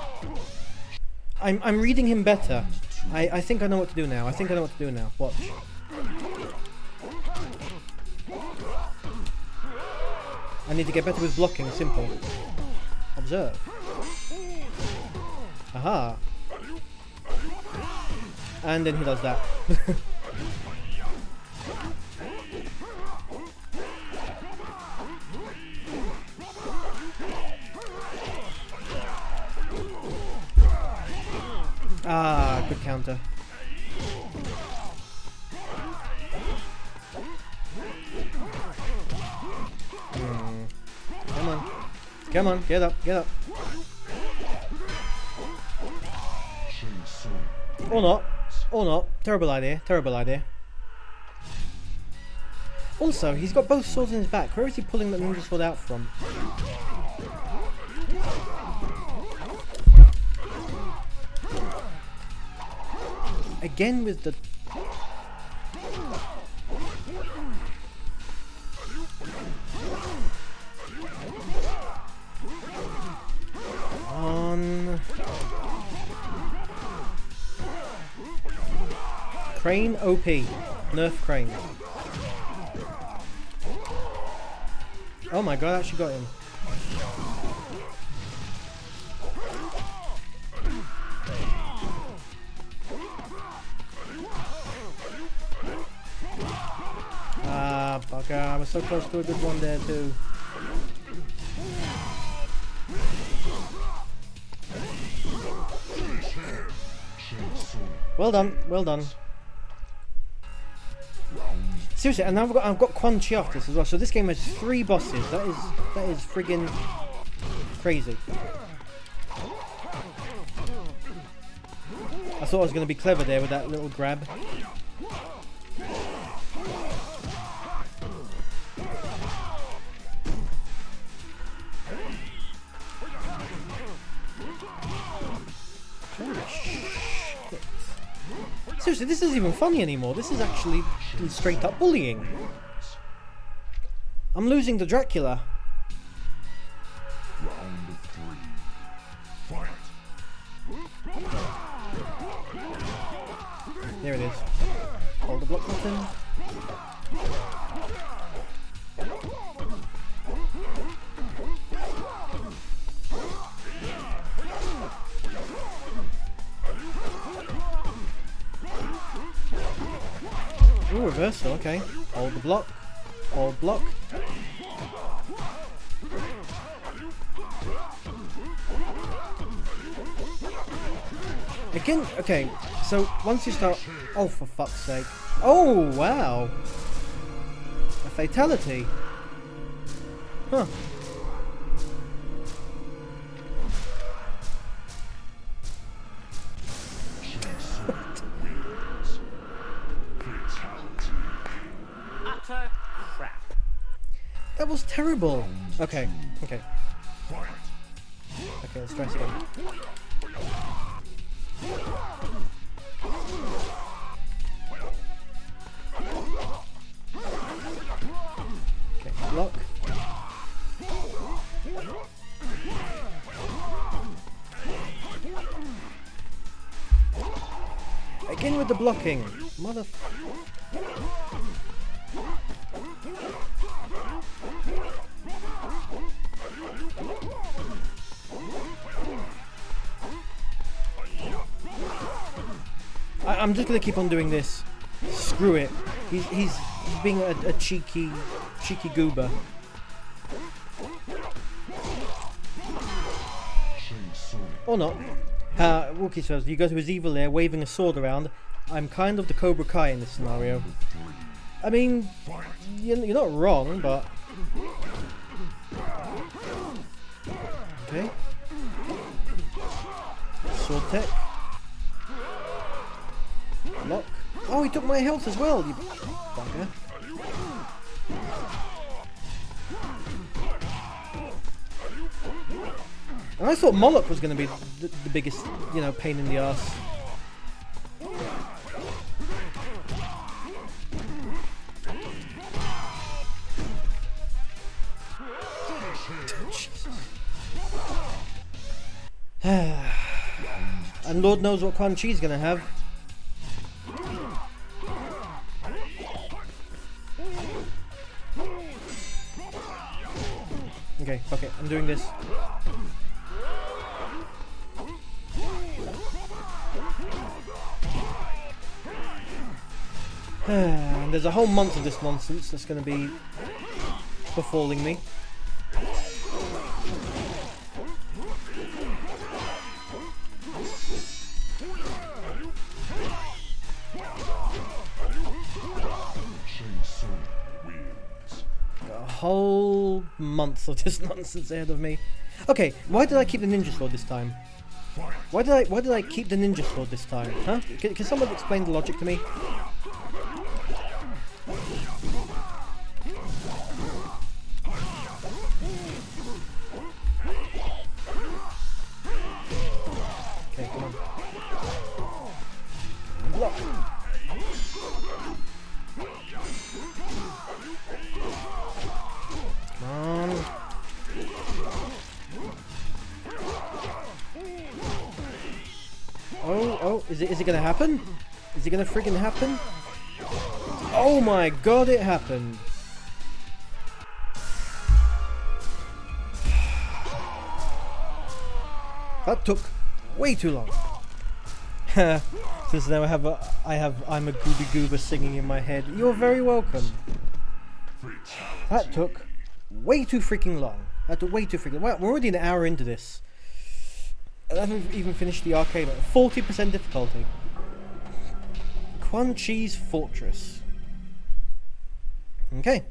I'm reading him better. I think I know what to do now. I think I know what to do now. Watch. I need to get better with blocking, simple. Observe. Aha. And then he does that. Ah, good counter. Come on. Come on, get up, get up. Or not. Or not. Terrible idea, terrible idea. Also, he's got both swords in his back. Where is he pulling the ninja sword out from? Again with the... On... Crane OP. Nerf Crane. Oh my god, I actually got him. Ah, bugger. I was so close to a good one there too. Well done, well done. Seriously, and I've got Quan Chi off this as well. So this game has 3 bosses. That is friggin' crazy. I thought I was going to be clever there with that little grab. Seriously, this isn't even funny anymore. This is actually straight up bullying. I'm losing to Dracula. Round 3. Fight. There it is. Hold the block button. Ooh, reversal, okay. Hold the block. Hold block. Again, okay, so once you start... Oh, for fuck's sake. Oh, wow. A fatality. Huh. Utter crap. That was terrible. Okay, okay. Okay, let's try this again. Okay, block. Again with the blocking. Mother... I'm just gonna keep on doing this. Screw it. He's being a cheeky goober. Or not. Wookie says, you go to his evil lair waving a sword around. I'm kind of the Cobra Kai in this scenario. I mean, you're not wrong, but... Okay. Sword tech. Lock. Oh, he took my health as well, you bugger. And I thought Moloch was going to be the biggest, pain in the arse. And Lord knows what Quan Chi's going to have. Okay, fuck it, I'm doing this. And there's a whole month of this nonsense that's going to be befalling me. whole month of this nonsense ahead of me. Okay, why did I keep the ninja sword this time? Why did I keep the ninja sword this time? Huh? Can someone explain the logic to me? Okay, come on. Block. Come on. Oh, is it gonna happen? Is it gonna friggin' happen? Oh my god, it happened! That took way too long. Since now I'm a Gooby Goober singing in my head. You're very welcome. That took way too freaking long. That took way too freaking. Well, we're already an hour into this. I haven't even finished the arcade mode. 40% difficulty. Quan Chi's Fortress. Okay.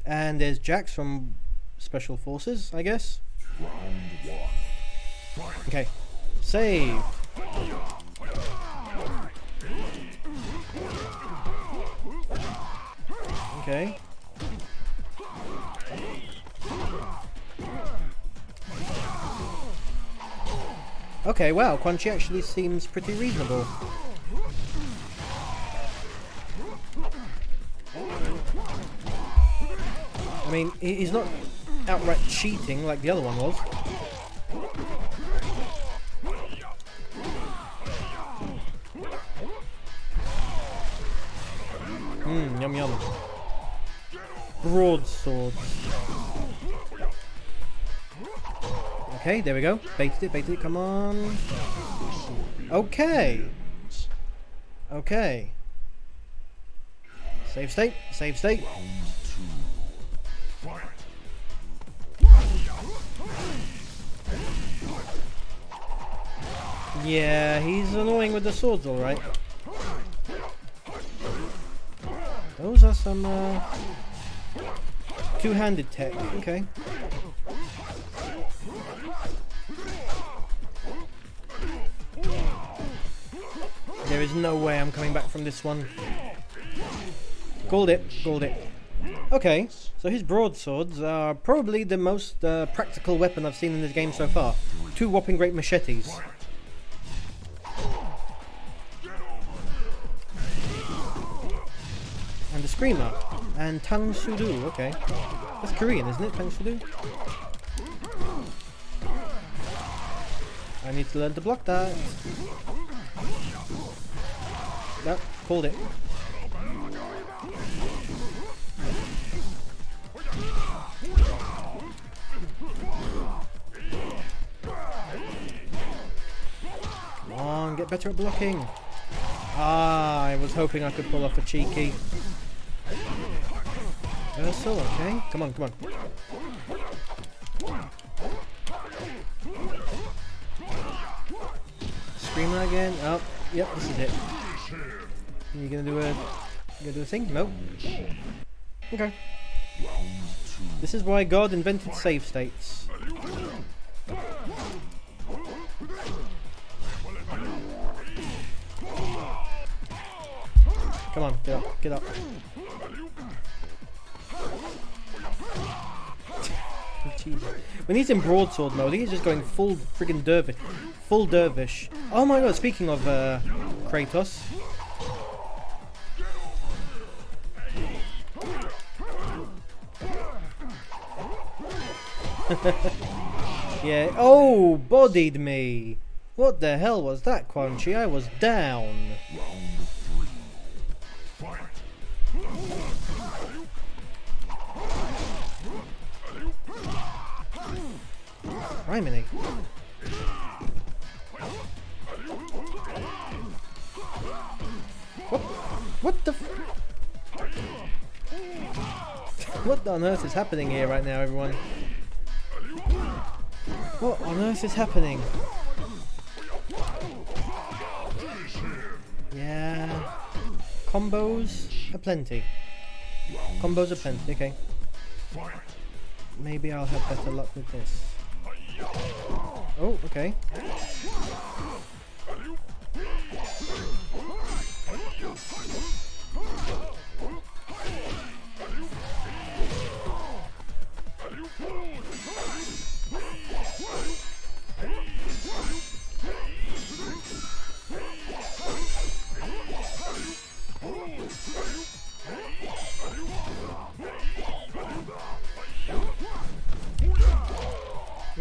And there's Jax from Special Forces, I guess. Okay. Save. Okay. Okay, wow, Quan Chi actually seems pretty reasonable. I mean, he's not outright cheating like the other one was. Yum yum. Broadswords. Okay, there we go. Baited it, come on. Okay. Okay. Save state, save state. Yeah, he's annoying with the swords, alright. Those are some two-handed tech, okay. There is no way I'm coming back from this one. Called it, called it. Okay, so his broadswords are probably the most practical weapon I've seen in this game so far. 2 whopping great machetes. And a screamer. And Tang Sudu, okay. That's Korean, isn't it? Tang Sudu? I need to learn to block that. No, called it. Come on, get better at blocking. Ah, I was hoping I could pull off a cheeky. Reversal, okay. Come on, come on. Screamer again. Oh, yep, this is it. You gonna do a thing? Nope. Okay. This is why God invented save states. Come on, get up, get up. Jeez. When he's in broadsword mode, he's just going full friggin' dervish. Full dervish. Oh my god, speaking of Kratos. Yeah, oh, bodied me. What the hell was that, Quan Chi? I was down. Criminy. What the what on earth is happening here right now, everyone? What on earth is happening? Yeah. Combos aplenty. Combos aplenty, okay. Maybe I'll have better luck with this. Oh, okay.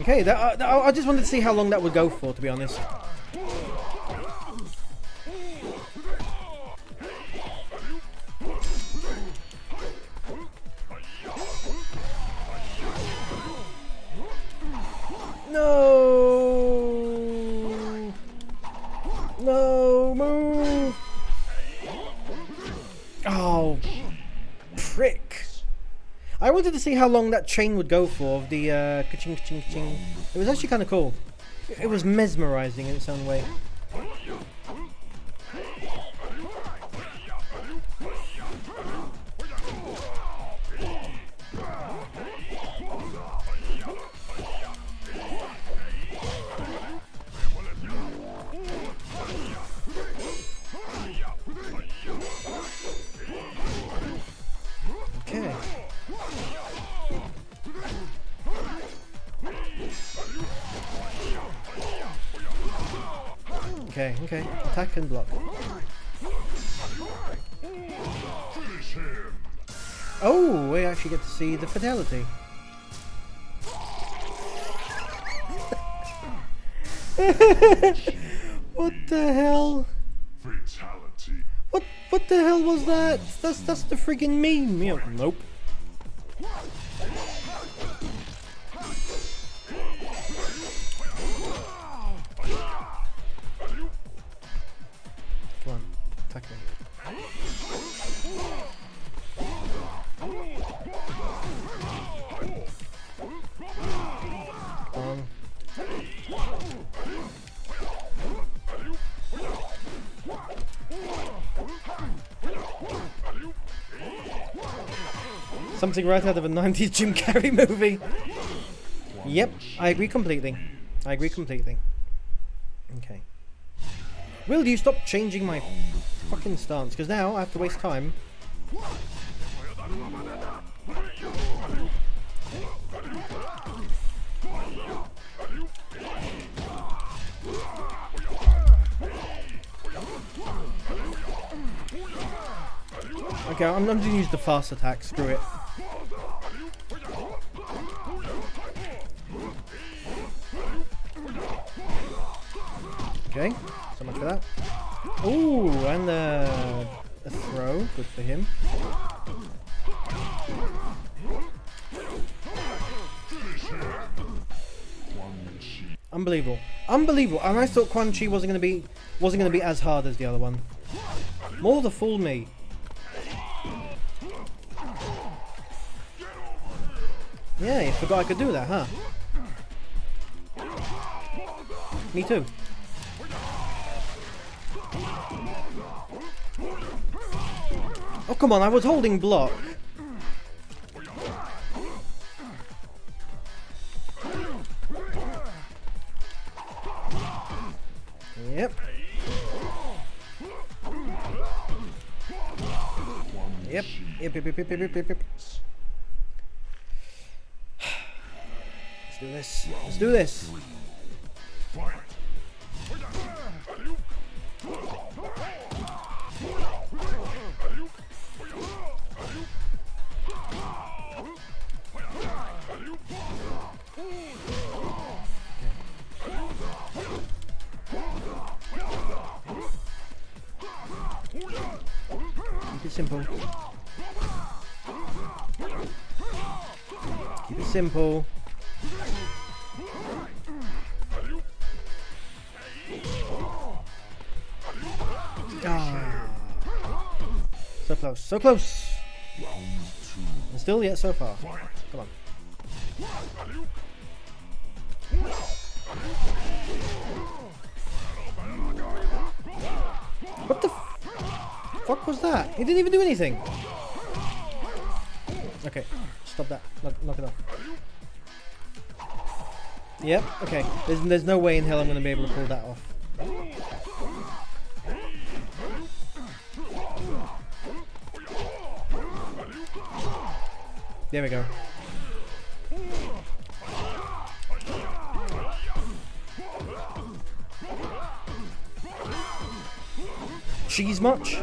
Okay, I just wanted to see how long that would go for, to be honest. No! No, move! Oh, prick! I wanted to see how long that chain would go for, of the ka-ching, ka-ching, ka-ching. It was actually kind of cool. It was mesmerizing in its own way. Okay. Okay, okay. Attack and block. Oh, we actually get to see the fidelity. What the hell? Fatality. What the hell was that? That's the friggin' meme. Yeah, nope. Come on, attack me. Come on. Something right out of a 90s Jim Carrey movie. Yep, I agree completely. I agree completely. Okay. Will you stop changing my fucking stance? Because now I have to waste time. Okay, I'm going to use the fast attack. Screw it. Okay, so much for that. Ooh, and a throw. Good for him. Unbelievable. Unbelievable. And I thought Quan Chi wasn't gonna be as hard as the other one. More to fool me. Yeah, you forgot I could do that, huh? Me too. Oh, come on, I was holding block. Yep. Yep. Yep, yep, yep, yep, yep, yep, yep. Let's do this. Let's do this. Keep it simple. Keep it simple. Ah. So close, so close. And still yet so far. Come on. What the fuck was that? He didn't even do anything. Okay, Stop that. Knock it off. Yep, okay. There's no way in hell I'm going to be able to pull that off. There we go. Cheese much?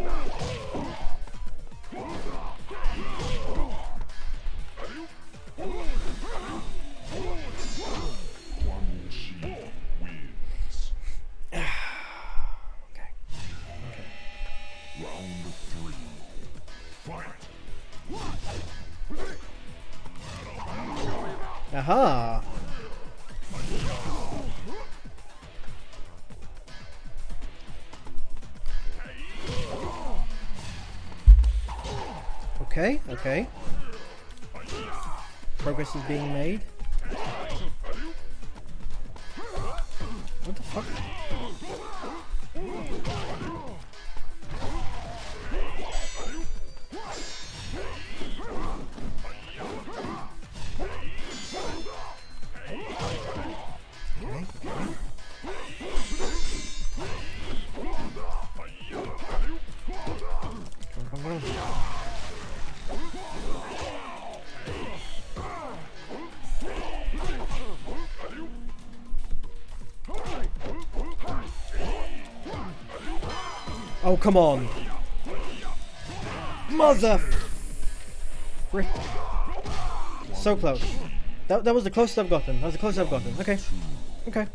Aha! Okay, okay. Progress is being made. What the fuck? Oh, come on. Mother frick. So close. That was the closest I've gotten. That was the closest I've gotten. Okay. Okay.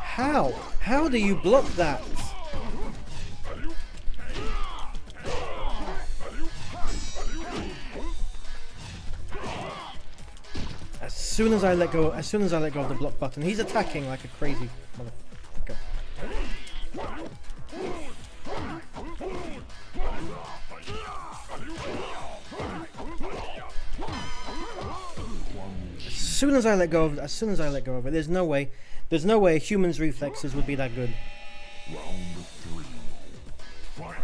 How? How do you block that? As soon as I let go of the block button, he's attacking like a crazy motherfucker. As soon as I let go of it, there's no way a human's reflexes would be that good. Round 3. Fight!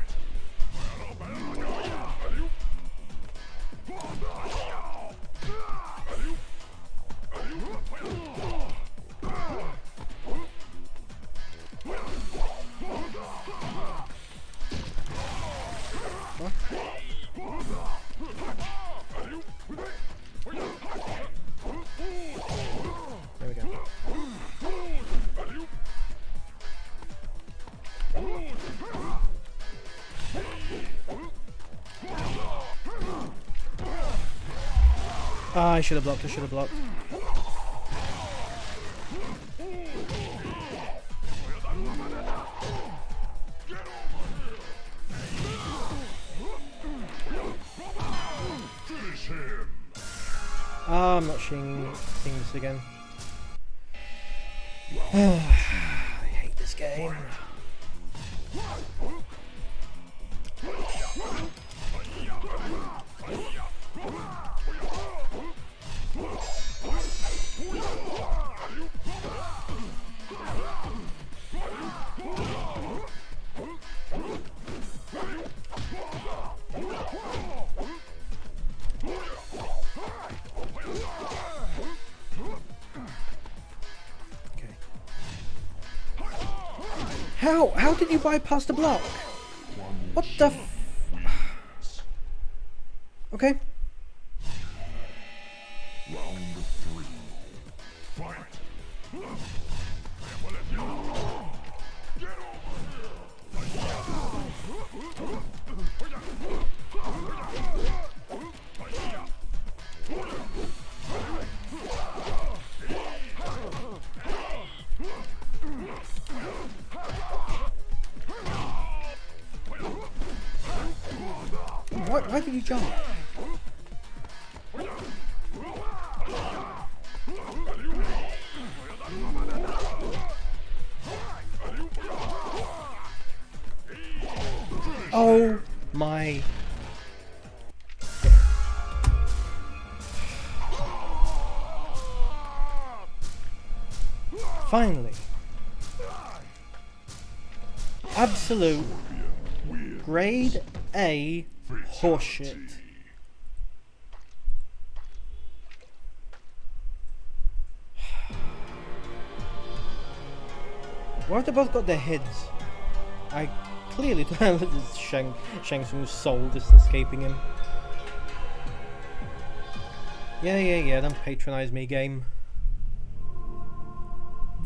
There we go. Ah, I should have blocked. Ah, I'm not seeing this again. I hate this game. How did you bypass the block? What the f... Okay. Round 3. Fight! Why did you jump? Oh my... Finally. Absolute grade A horseshit. Why have they both got their heads? I clearly thought this is Shang Tsung's soul just escaping him. Yeah, don't patronize me, game.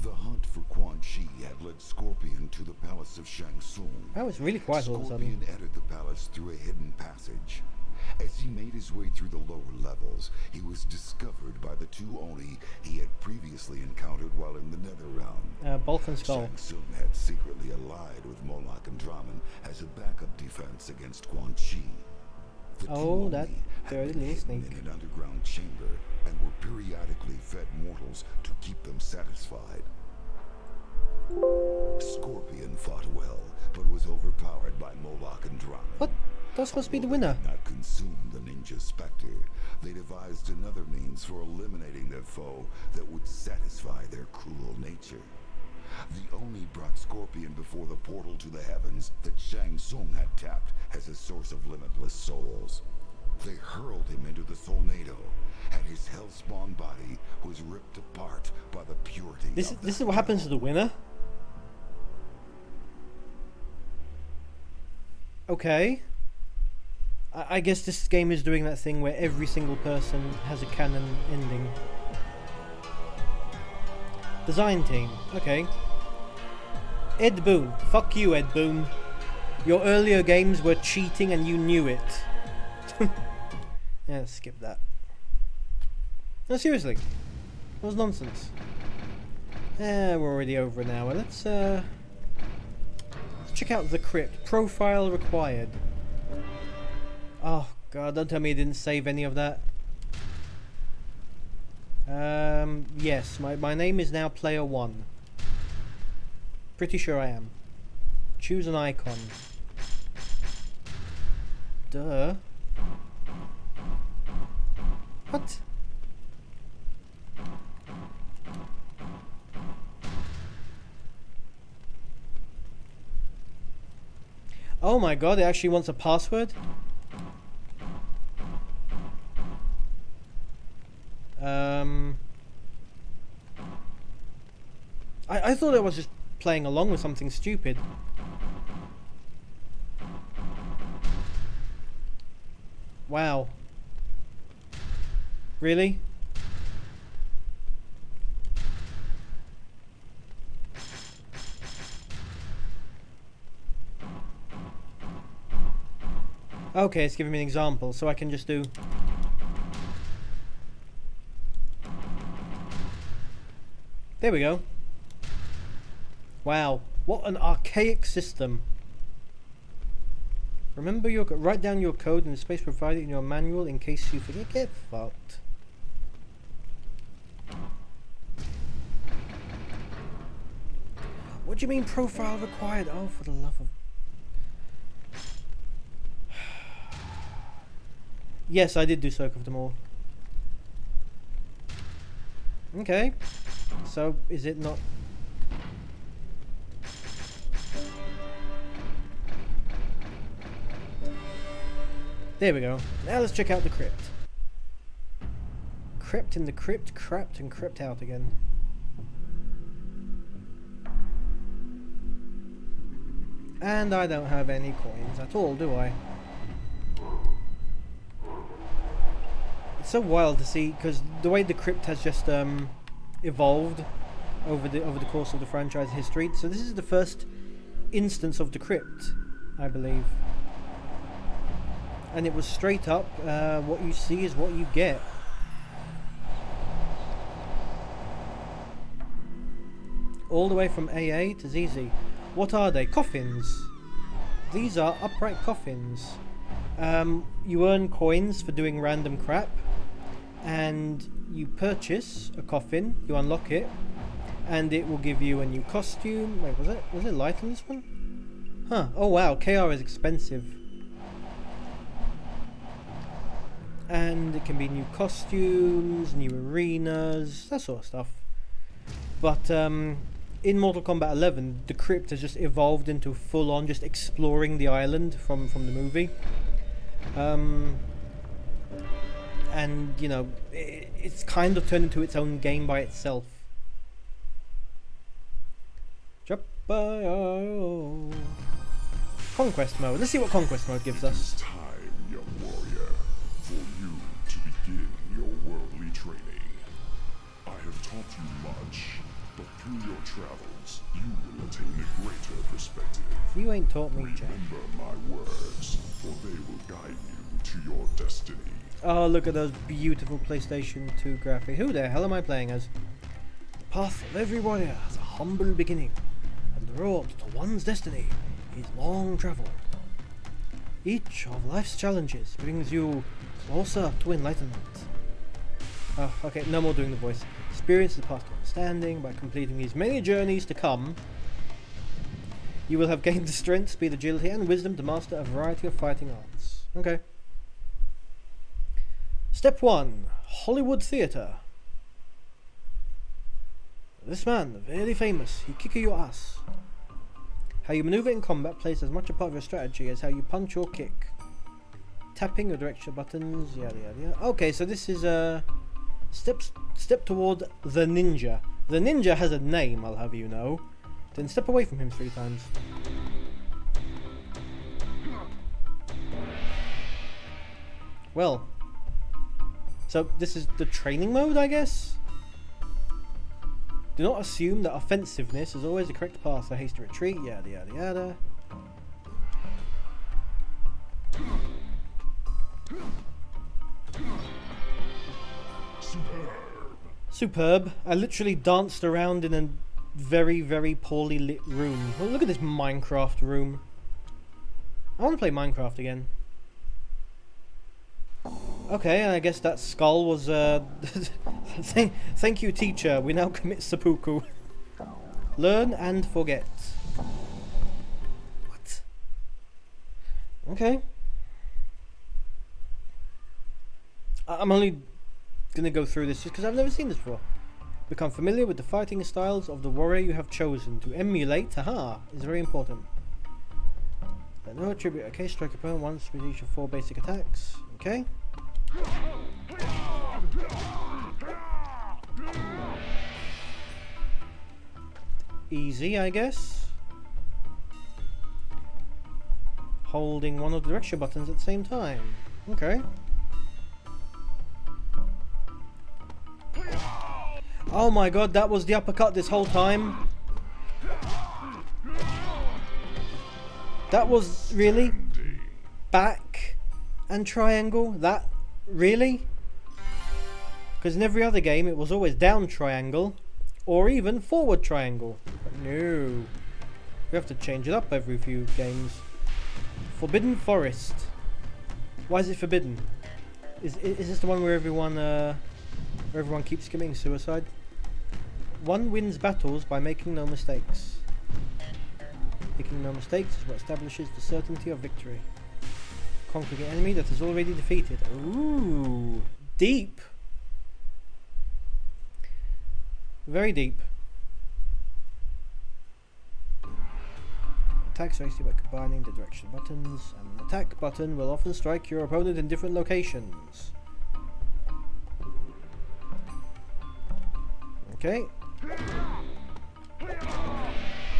The hunt for Quan Chi had led Scorpion to the palace of Shang Tsung. Oh, it's really quiet all of a sudden. Scorpion entered the palace through a hidden passage. As he made his way through the lower levels, he was discovered by the two Oni he had previously encountered while in the Netherrealm. Bulk and Skull. Shang Tsung had secretly allied with Moloch and Draman as a backup defense against Quan Chi. The two Oh, that Oni had dirty been little hidden snake. in an underground chamber and were periodically fed mortals to keep them satisfied. Scorpion fought well, but was overpowered by Moloch and Draman. What? That's supposed to be the winner. Although they did not consume the Ninja Spectre, they devised another means for eliminating their foe that would satisfy their cruel nature. The Oni brought Scorpion before the portal to the heavens that Shang Tsung had tapped as a source of limitless souls. They hurled him into the Solnado, and his hellspawn body was ripped apart by the purity This of is what happens to the winner. Okay. I guess this game is doing that thing where every single person has a canon ending. Design team. Okay. Ed Boon. Fuck you, Ed Boon. Your earlier games were cheating and you knew it. Yeah, skip that. No, seriously. That was nonsense. We're already over an hour. Let's check out the crypt. Profile required. Oh god, don't tell me you didn't save any of that. Yes, my name is now Player 1. Pretty sure I am. Choose an icon. Duh. What? Oh my god, it actually wants a password? I thought I was just playing along with something stupid. Wow. Really? Okay, it's giving me an example, so I can just do... There we go. Wow, what an archaic system. Remember write down your code in the space provided in your manual in case you forget. Get fucked. What do you mean profile required? Oh, for the love of... Yes, I did do Circle of them all. Okay. So, is it not... There we go. Now let's check out the crypt. Crept in the crypt, crept and crept out again. And I don't have any coins at all, do I? It's so wild to see, because the way the crypt has just evolved over the course of the franchise history. So this is the first instance of the crypt, I believe. And it was straight up, what you see is what you get. All the way from AA to ZZ. What are they? Coffins. These are upright coffins. You earn coins for doing random crap. And you purchase a coffin, you unlock it, and it will give you a new costume. Wait, was it light on this one? Huh, oh wow, KR is expensive. And it can be new costumes, new arenas, that sort of stuff. But in Mortal Kombat 11, the crypt has just evolved into full-on just exploring the island from the movie. And you know, it's kind of turned into its own game by itself. Conquest mode. Let's see what Conquest mode gives us. It's time, young warrior, for you to begin your worldly training. I have taught you much, but through your travels, you will attain a greater perspective. You ain't taught me, Jack. Remember my words, for they will guide you to your destiny. Oh, look at those beautiful PlayStation 2 graphics. Who the hell am I playing as? The path of every warrior has a humble beginning, and the road to one's destiny is long travelled. Each of life's challenges brings you closer to enlightenment. Oh, okay, no more doing the voice. Experience the path to understanding. By completing these many journeys to come, you will have gained the strength, speed, agility, and wisdom to master a variety of fighting arts. Okay. Step 1. Hollywood Theatre. This man, very famous, he kick your ass. How you maneuver in combat plays as much a part of your strategy as how you punch or kick. Tapping or direction buttons, yada yada yada. Okay, so this is a step toward the ninja. The ninja has a name, I'll have you know. Then step away from him 3 times. Well, so this is the training mode, I guess? Do not assume that offensiveness is always the correct path. A hasty retreat, yada yada yada. Superb. I literally danced around in a very, very poorly lit room. Well, look at this Minecraft room. I want to play Minecraft again. Okay, I guess that skull was, thank you, teacher. We now commit seppuku. Learn and forget. What? Okay. I'm only gonna go through this just because I've never seen this before. Become familiar with the fighting styles of the warrior you have chosen to emulate. Haha, is very important. Let no attribute. Okay, strike opponent once with each of 4 basic attacks. Okay. Easy, I guess. Holding one of the direction buttons at the same time. Okay. Oh my god, that was the uppercut this whole time. That was really back and triangle. That really? Because in every other game it was always down triangle or even forward triangle. But no, we have to change it up every few games. Forbidden Forest. Why is it forbidden? Is this the one where everyone keeps committing suicide? One wins battles by making no mistakes. Making no mistakes is what establishes the certainty of victory. Conquering an enemy that is already defeated. Ooh, deep. Very deep. Attacks are easy by combining the direction buttons, and an attack button will often strike your opponent in different locations. Okay.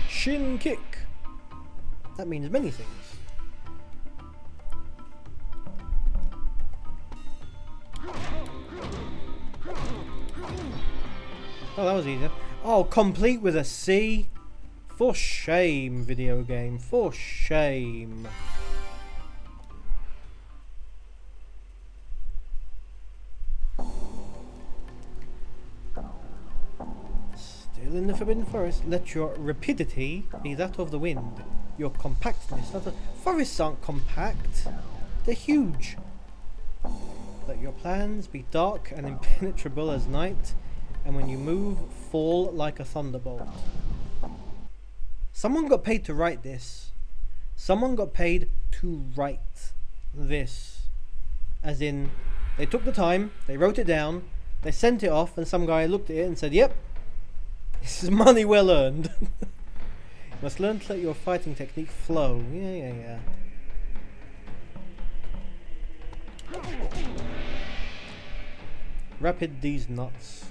Shin kick. That means many things. Oh, that was easier. Oh, complete with a C? For shame, video game. For shame. Still in the Forbidden Forest. Let your rapidity be that of the wind. Your compactness. Forests aren't compact. They're huge. Let your plans be dark and impenetrable as night. And when you move, fall like a thunderbolt. Someone got paid to write this. Someone got paid to write this. As in, they took the time, they wrote it down, they sent it off, and some guy looked at it and said, yep, This is money well earned. You must learn to let your fighting technique flow. Yeah. Rapid these nuts.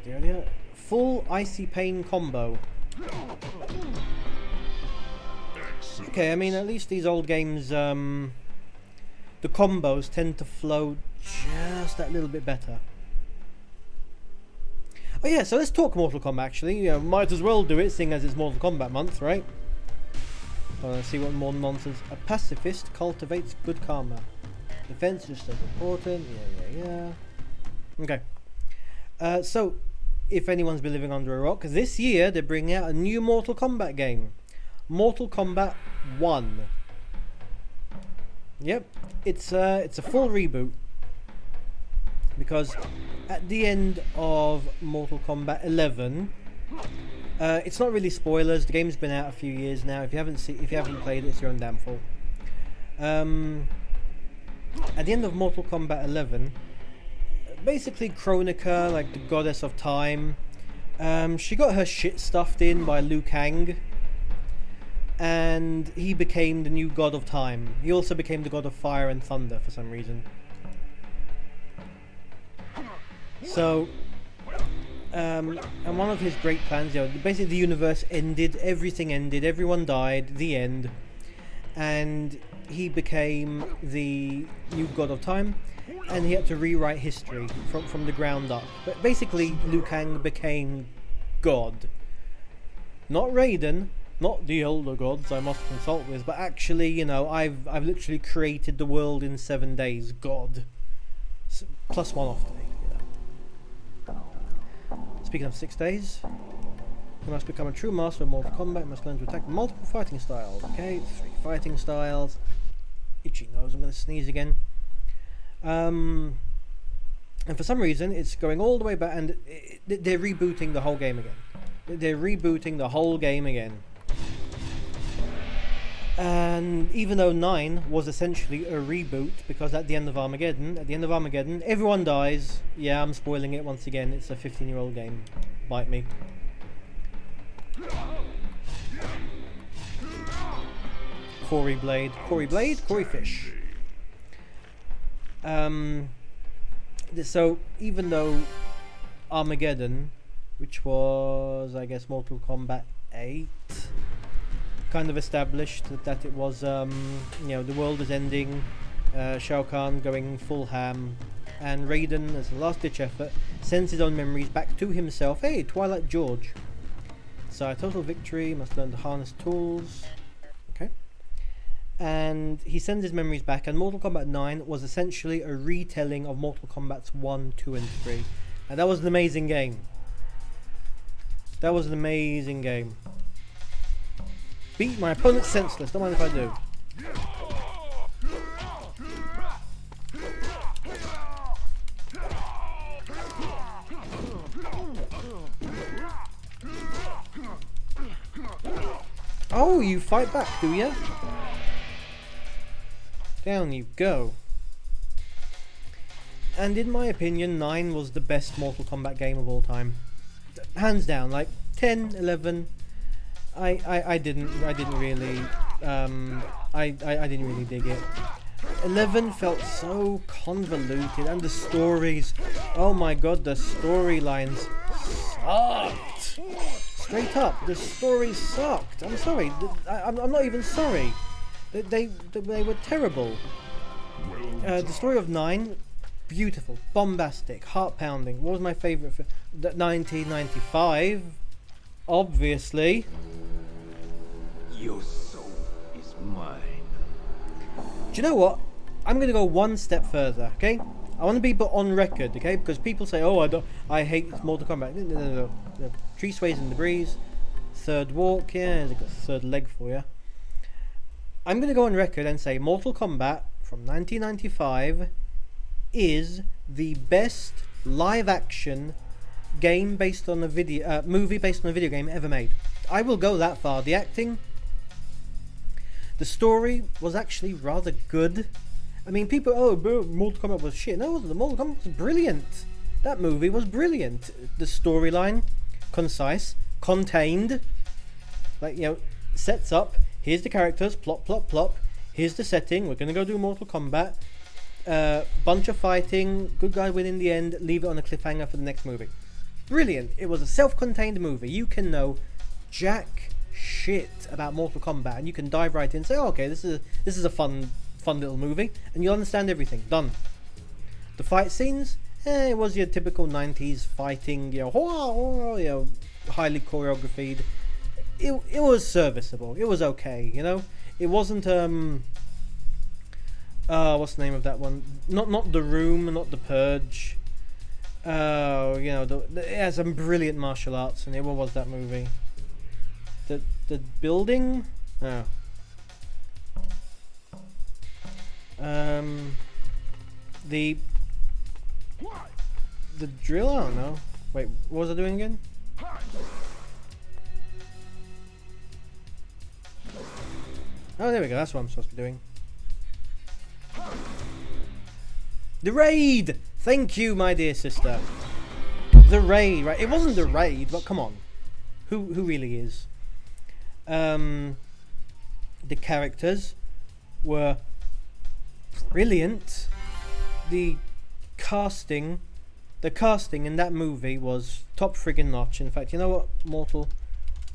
Yeah. Full icy pain combo. Okay, I mean, at least these old games, the combos tend to flow just that little bit better. Oh yeah, so let's talk Mortal Kombat actually. You know, might as well do it, seeing as it's Mortal Kombat month, right? Let's see what more nonsense. A pacifist cultivates good karma. Defense just as important. Yeah. Okay. So, if anyone's been living under a rock, this year they're bringing out a new Mortal Kombat game. Mortal Kombat 1. Yep, it's a full reboot. Because at the end of Mortal Kombat 11, it's not really spoilers. The game's been out a few years now. If you haven't played it, it's your own damn fault. At the end of Mortal Kombat 11, basically Kronika, like the goddess of time, she got her shit stuffed in by Liu Kang, and he became the new god of time. He also became the god of fire and thunder for some reason. So, and one of his great plans, basically the universe ended, everything ended, everyone died, the end, and he became the new god of time, and he had to rewrite history from the ground up. But basically, Liu Kang became God. Not Raiden, not the elder gods I must consult with, but actually, I've literally created the world in 7 days. God. Plus one off day. Speaking of 6 days, you must become a true master of Mortal Kombat. You must learn to attack multiple fighting styles. Okay, 3 fighting styles. Itchy nose, I'm going to sneeze again. And for some reason, it's going all the way back, and they're rebooting the whole game again. And even though 9 was essentially a reboot, because at the end of Armageddon, everyone dies. Yeah, I'm spoiling it once again. It's a 15-year-old game. Bite me. Corey Fish. So even though Armageddon, which was, I guess, Mortal Kombat 8, kind of established that it was, the world is ending, Shao Kahn going full ham, and Raiden, as a last-ditch effort, sends his own memories back to himself. Hey, Twilight George. So a total victory, must learn to harness tools. Okay. And he sends his memories back, and Mortal Kombat 9 was essentially a retelling of Mortal Kombat's 1, 2, and 3. And that was an amazing game. Beat my opponent senseless, don't mind if I do. Oh, you fight back, do ya? Down you go. And in my opinion, 9 was the best Mortal Kombat game of all time. Hands down, like 10, 11, I didn't really dig it. 11 felt so convoluted, and the stories, oh my god, the storylines sucked. Straight up, the stories sucked. I'm sorry, I'm not even sorry. They were terrible. The story of 9, beautiful, bombastic, heart-pounding. What was my favourite? 1995, obviously. Your soul is mine. Do you know what? I'm going to go one step further, okay? I want to be put on record, okay? Because people say, oh, I hate Mortal Kombat. No. The tree sways in the breeze. Third walk, yeah, they've got the third leg for you. I'm going to go on record and say Mortal Kombat from 1995 is the best live-action game based on a video, movie based on a video game ever made. I will go that far. The acting, the story was actually rather good. I mean, people, Mortal Kombat was shit. No, it wasn't. Mortal Kombat was brilliant. That movie was brilliant. The storyline, concise, contained, like, you know, sets up, here's the characters, plop, plop, plop, here's the setting, we're gonna go do Mortal Kombat, bunch of fighting, good guy win in the end, leave it on a cliffhanger for the next movie. Brilliant. It was a self-contained movie. You can know jack shit about Mortal Kombat, and you can dive right in and say, oh, okay, this is a fun little movie, and you'll understand everything. Done. The fight scenes, it was your typical 90s fighting, you know, highly choreographed. It was serviceable. It was okay, you know. It wasn't what's the name of that one? Not The Room, not The Purge. You know, it has some brilliant martial arts in it. What was that movie? The Building? Oh. The Drill? I don't know. Wait, what was I doing again? Oh, there we go. That's what I'm supposed to be doing. The Raid! Thank you, my dear sister. The Raid, right? It wasn't The Raid, but come on. Who really is? The characters were brilliant. The casting in that movie was top friggin' notch. In fact, you know what? Mortal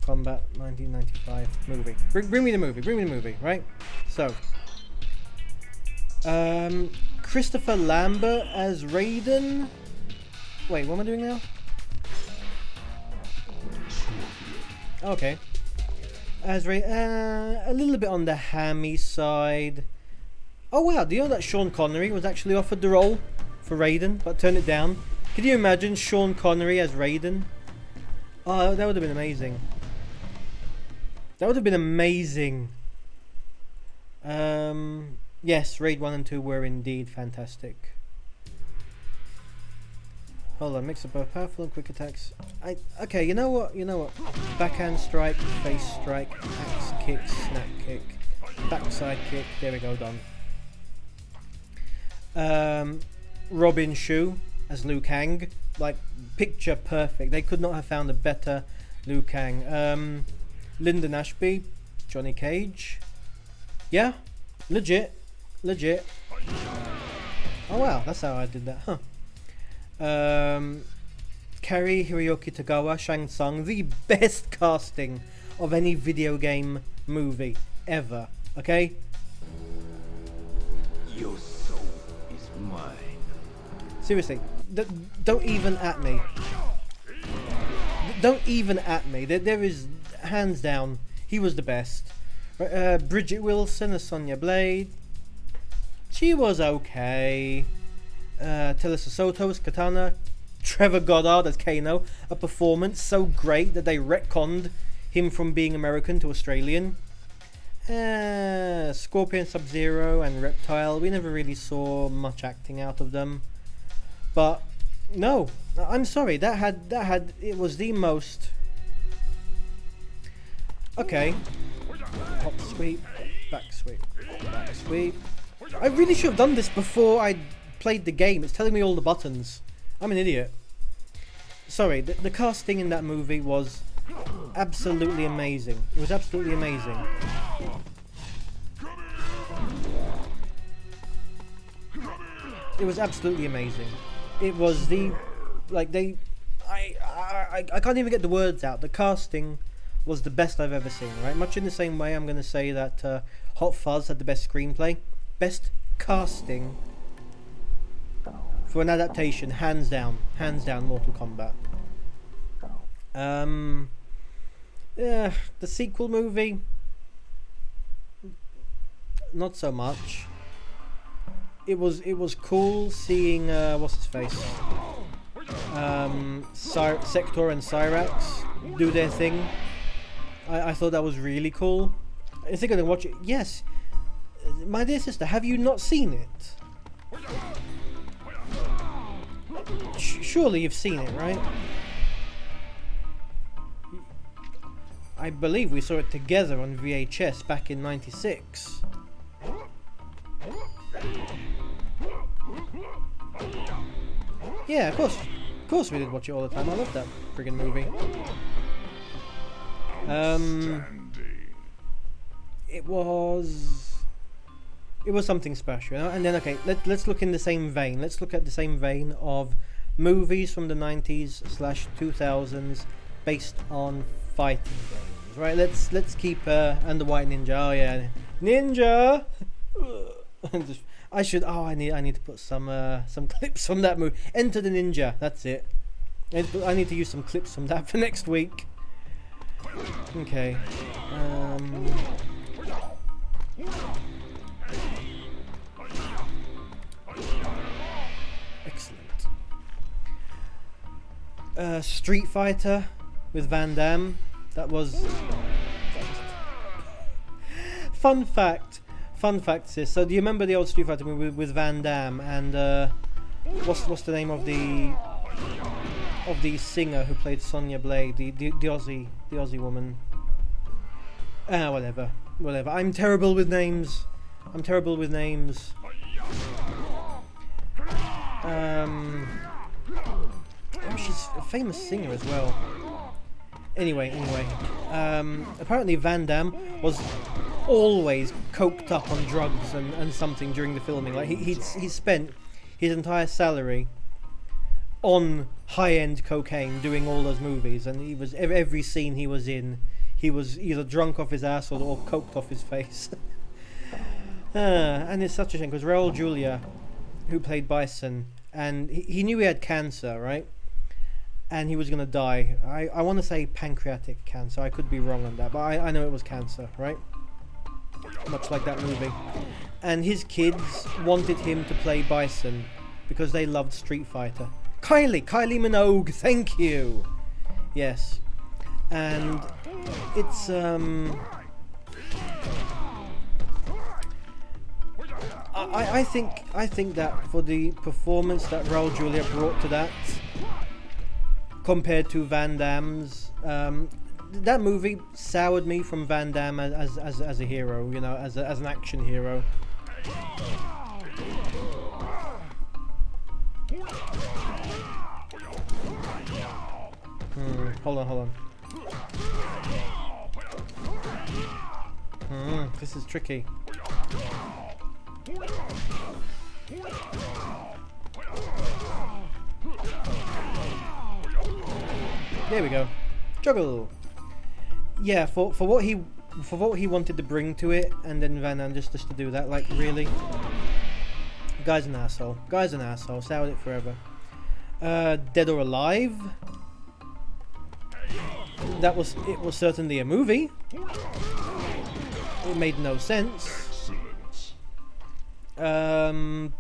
Kombat 1995 movie. Bring me the movie, right? So, Christopher Lambert as Raiden. Wait, what am I doing now? Okay. As Raiden, a little bit on the hammy side. Oh wow, do you know that Sean Connery was actually offered the role for Raiden, but turned it down? Can you imagine Sean Connery as Raiden? Oh, that would have been amazing. That would have been amazing. Yes, Raid 1 and 2 were indeed fantastic. Hold on, mix of both powerful and quick attacks. Okay, you know what? Backhand strike, face strike, axe kick, snap kick, backside kick. There we go, done. Robin Shou as Liu Kang, like picture perfect. They could not have found a better Liu Kang. Lyndon Ashby, Johnny Cage. Yeah, legit. Oh wow, that's how I did that, huh? Kerry Hiroyuki Tagawa, Shang Tsung, the best casting of any video game movie ever. Okay. Your soul is mine. Seriously, don't even at me. Don't even at me. There is, hands down, he was the best. Bridget Wilson as Sonya Blade. She was okay. Telesa Soto as Katana. Trevor Goddard as Kano. A performance so great that they retconned him from being American to Australian. Scorpion, Sub-Zero and Reptile. We never really saw much acting out of them. But no, I'm sorry. It was the most. Okay. Hop sweep, back sweep, back sweep. I really should have done this before I played the game. It's telling me all the buttons. I'm an idiot. Sorry, the casting in that movie was absolutely amazing. It was absolutely amazing. It was absolutely amazing. It was the, like I can't even get the words out. The casting was the best I've ever seen, right? Much in the same way I'm going to say that Hot Fuzz had the best screenplay. Best casting for an adaptation, hands down Mortal Kombat. Yeah, the sequel movie, not so much. It was cool seeing what's his face, Sector and Cyrax do their thing. I thought that was really cool. Is it going to watch it? Yes. My dear sister, have you not seen it? Surely you've seen it, right? I believe we saw it together on VHS back in '96. Yeah, of course. course we did watch it all the time. I love that friggin' movie. It was something special, you know? And then okay, let's look in the same vein. Let's look at the same vein of movies from the 90s/2000s based on fighting games, right? Let's keep and the White Ninja. Oh yeah, Ninja. I need to put some clips from that movie. Enter the Ninja. That's it. I need to use some clips from that for next week. Okay. Excellent. Street Fighter with Van Damme. That was fun fact, sis. So do you remember the old Street Fighter movie with Van Damme and what's the name of the singer who played Sonya Blade, the Aussie woman? Whatever. I'm terrible with names. Oh, she's a famous singer as well. Anyway. Apparently Van Damme was always coked up on drugs and something during the filming. Like he spent his entire salary on high-end cocaine doing all those movies, and he was every scene he was in, he was either drunk off his ass or coked off his face. And it's such a shame because Raul Julia, who played Bison, and he knew he had cancer, right? And he was gonna die. I want to say pancreatic cancer. I could be wrong on that, but I know it was cancer, right? Much like that movie. And his kids wanted him to play Bison because they loved Street Fighter. Kylie Minogue, thank you. Yes, and it's I think that for the performance that Raul Julia brought to that, compared to Van Damme's, that movie soured me from Van Damme as a hero, you know, as an action hero. Hold on. This is tricky. There we go. Juggle. Yeah, for what he wanted to bring to it, and then Van Damme just to do that, like really. Guy's an asshole. Soured it forever. Dead or Alive. It was certainly a movie. It made no sense. What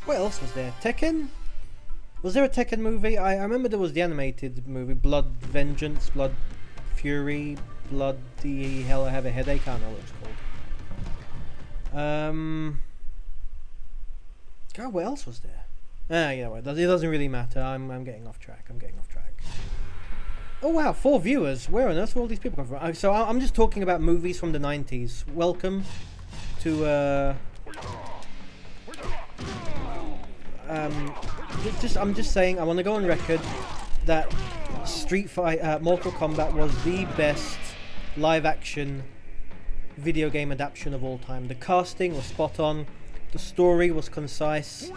else was there? Tekken? Was there a Tekken movie? I remember there was the animated movie, Blood Vengeance, Blood Fury, Bloody Hell, I Have a Headache. I don't know what it's called. God, what else was there? You know what? It doesn't really matter. I'm getting off track. Oh wow, 4 viewers. Where on earth are all these people come from? So I'm just talking about movies from the 90s. Welcome to I'm just saying, I want to go on record that Mortal Kombat was the best live-action video game adaptation of all time. The casting was spot on. The story was concise.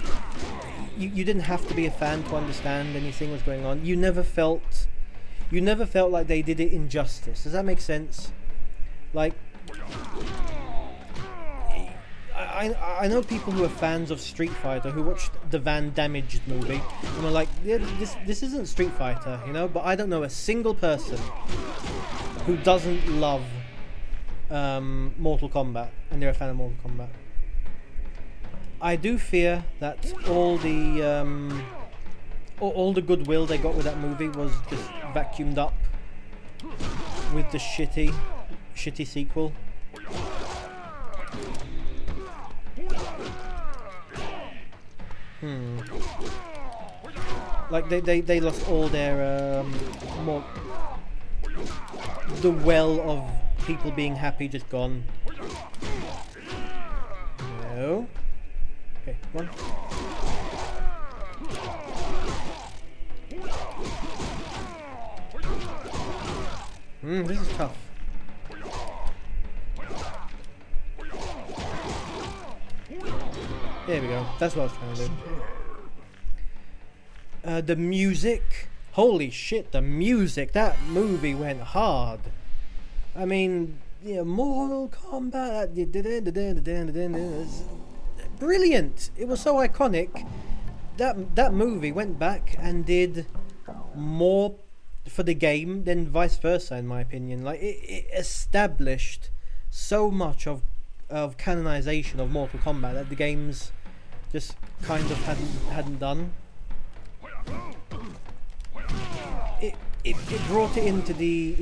You didn't have to be a fan to understand anything was going on. You never felt like they did it injustice. Does that make sense? Like, I know people who are fans of Street Fighter who watched the Van Damaged movie and were like, yeah, this isn't Street Fighter, you know. But I don't know a single person who doesn't love Mortal Kombat, and they're a fan of Mortal Kombat. I do fear that all the goodwill they got with that movie was just vacuumed up with the shitty sequel. Like they lost all their the well of people being happy just gone. No. Okay, come on. This is tough. There we go. That's what I was trying to do. The music. Holy shit, the music. That movie went hard. I mean, yeah, Mortal Kombat. Brilliant. It was so iconic. That movie went back and did more for the game than vice versa, in my opinion. Like it established so much of canonization of Mortal Kombat that the games just kind of hadn't done. It brought it into the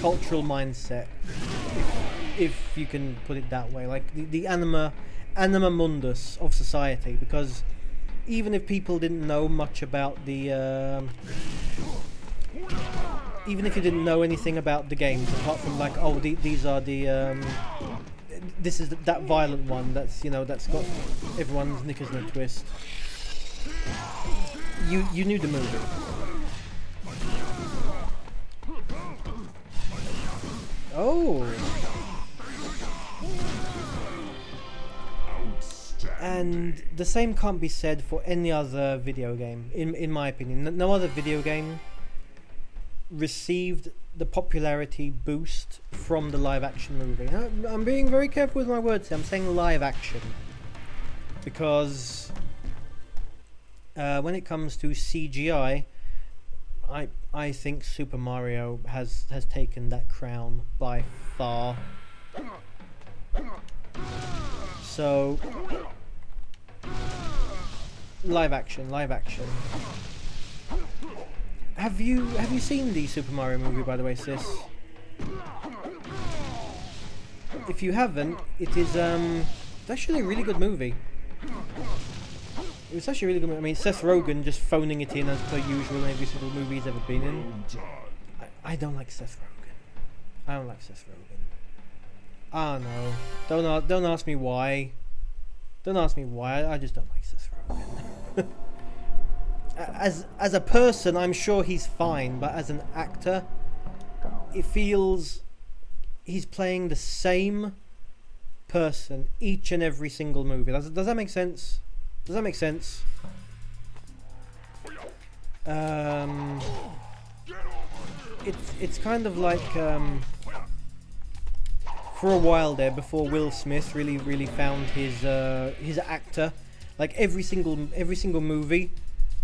cultural mindset, if you can put it that way, like the anima mundus of society, because even if people didn't know much about the even if you didn't know anything about the games apart from like, oh, these are the this is that violent one that's, you know, that's got everyone's knickers in a twist, you knew the movie. Oh. And the same can't be said for any other video game, in my opinion. No other video game received the popularity boost from the live action movie. I'm being very careful with my words here. I'm saying live action, because when it comes to CGI, I think Super Mario has taken that crown by far. So live action. Have you seen the Super Mario movie, by the way, sis? If you haven't, it is it's actually a really good movie. It was actually a really good movie. I mean, Seth Rogen just phoning it in as per usual in every single movie he's ever been in. I don't like Seth Rogen. I don't like Seth Rogen. I don't know. Don't ask me why. Don't ask me why. I just don't like Seth Rogen. As a person, I'm sure he's fine, but as an actor, it feels he's playing the same person each and every single movie. Does that make sense? Does that make sense? It's kind of like for a while there, before Will Smith really found his actor. Like every single movie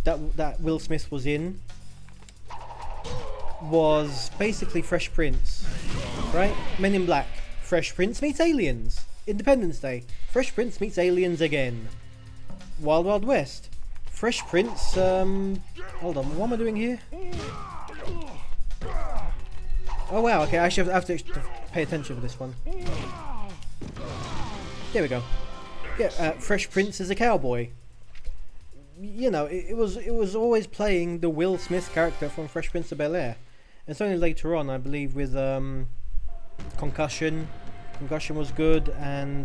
that Will Smith was in was basically Fresh Prince, right? Men in Black, Fresh Prince meets Aliens, Independence Day, Fresh Prince meets Aliens again, Wild Wild West, Fresh Prince. Hold on, what am I doing here? Oh wow, okay, I actually have to pay attention for this one. There we go. Yeah, Fresh Prince is a cowboy. You know, it was always playing the Will Smith character from Fresh Prince of Bel-Air. And it's only later on, I believe, with Concussion. Concussion was good, and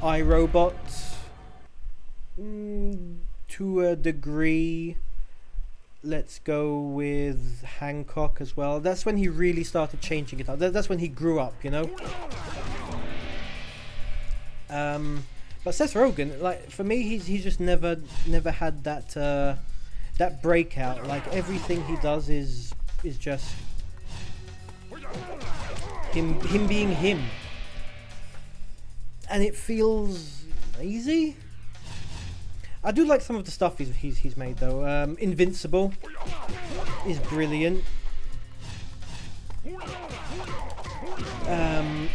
iRobot, to a degree. Let's go with Hancock as well. That's when he really started changing it up. That's when he grew up, you know. But Seth Rogen, like, for me, he's just never had that that breakout. Like, everything he does is just him being him, and it feels easy. I do like some of the stuff he's made though. Invincible is brilliant.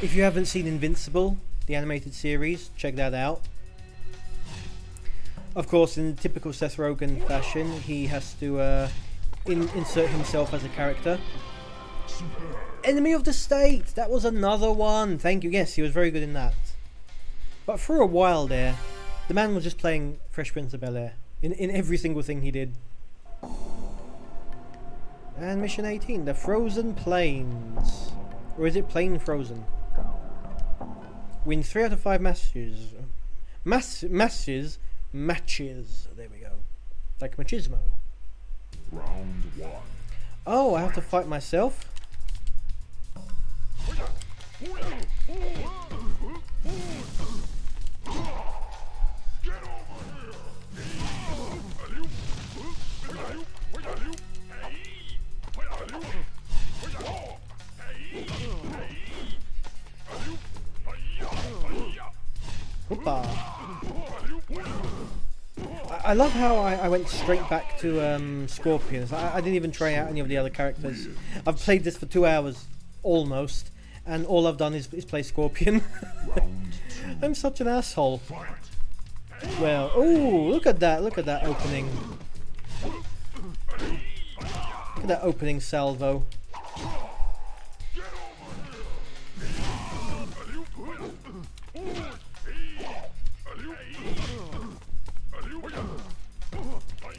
If you haven't seen Invincible, the animated series, check that out. Of course, in typical Seth Rogen fashion, he has to insert himself as a character. Enemy of the State, that was another one. Thank you. Yes, he was very good in that. But for a while there, the man was just playing Fresh Prince of Bel-Air in every single thing he did. And Mission 18, the Frozen Plains. Or is it Plain Frozen? Win 3 out of 5 matches. Matches. There we go. Like machismo. Round 1. Oh, I have to fight myself? Hoppa. I love how I went straight back to Scorpions. I didn't even try out any of the other characters. I've played this for 2 hours, almost, and all I've done is play Scorpion. I'm such an asshole. Well, ooh, look at that opening. Look at that opening salvo.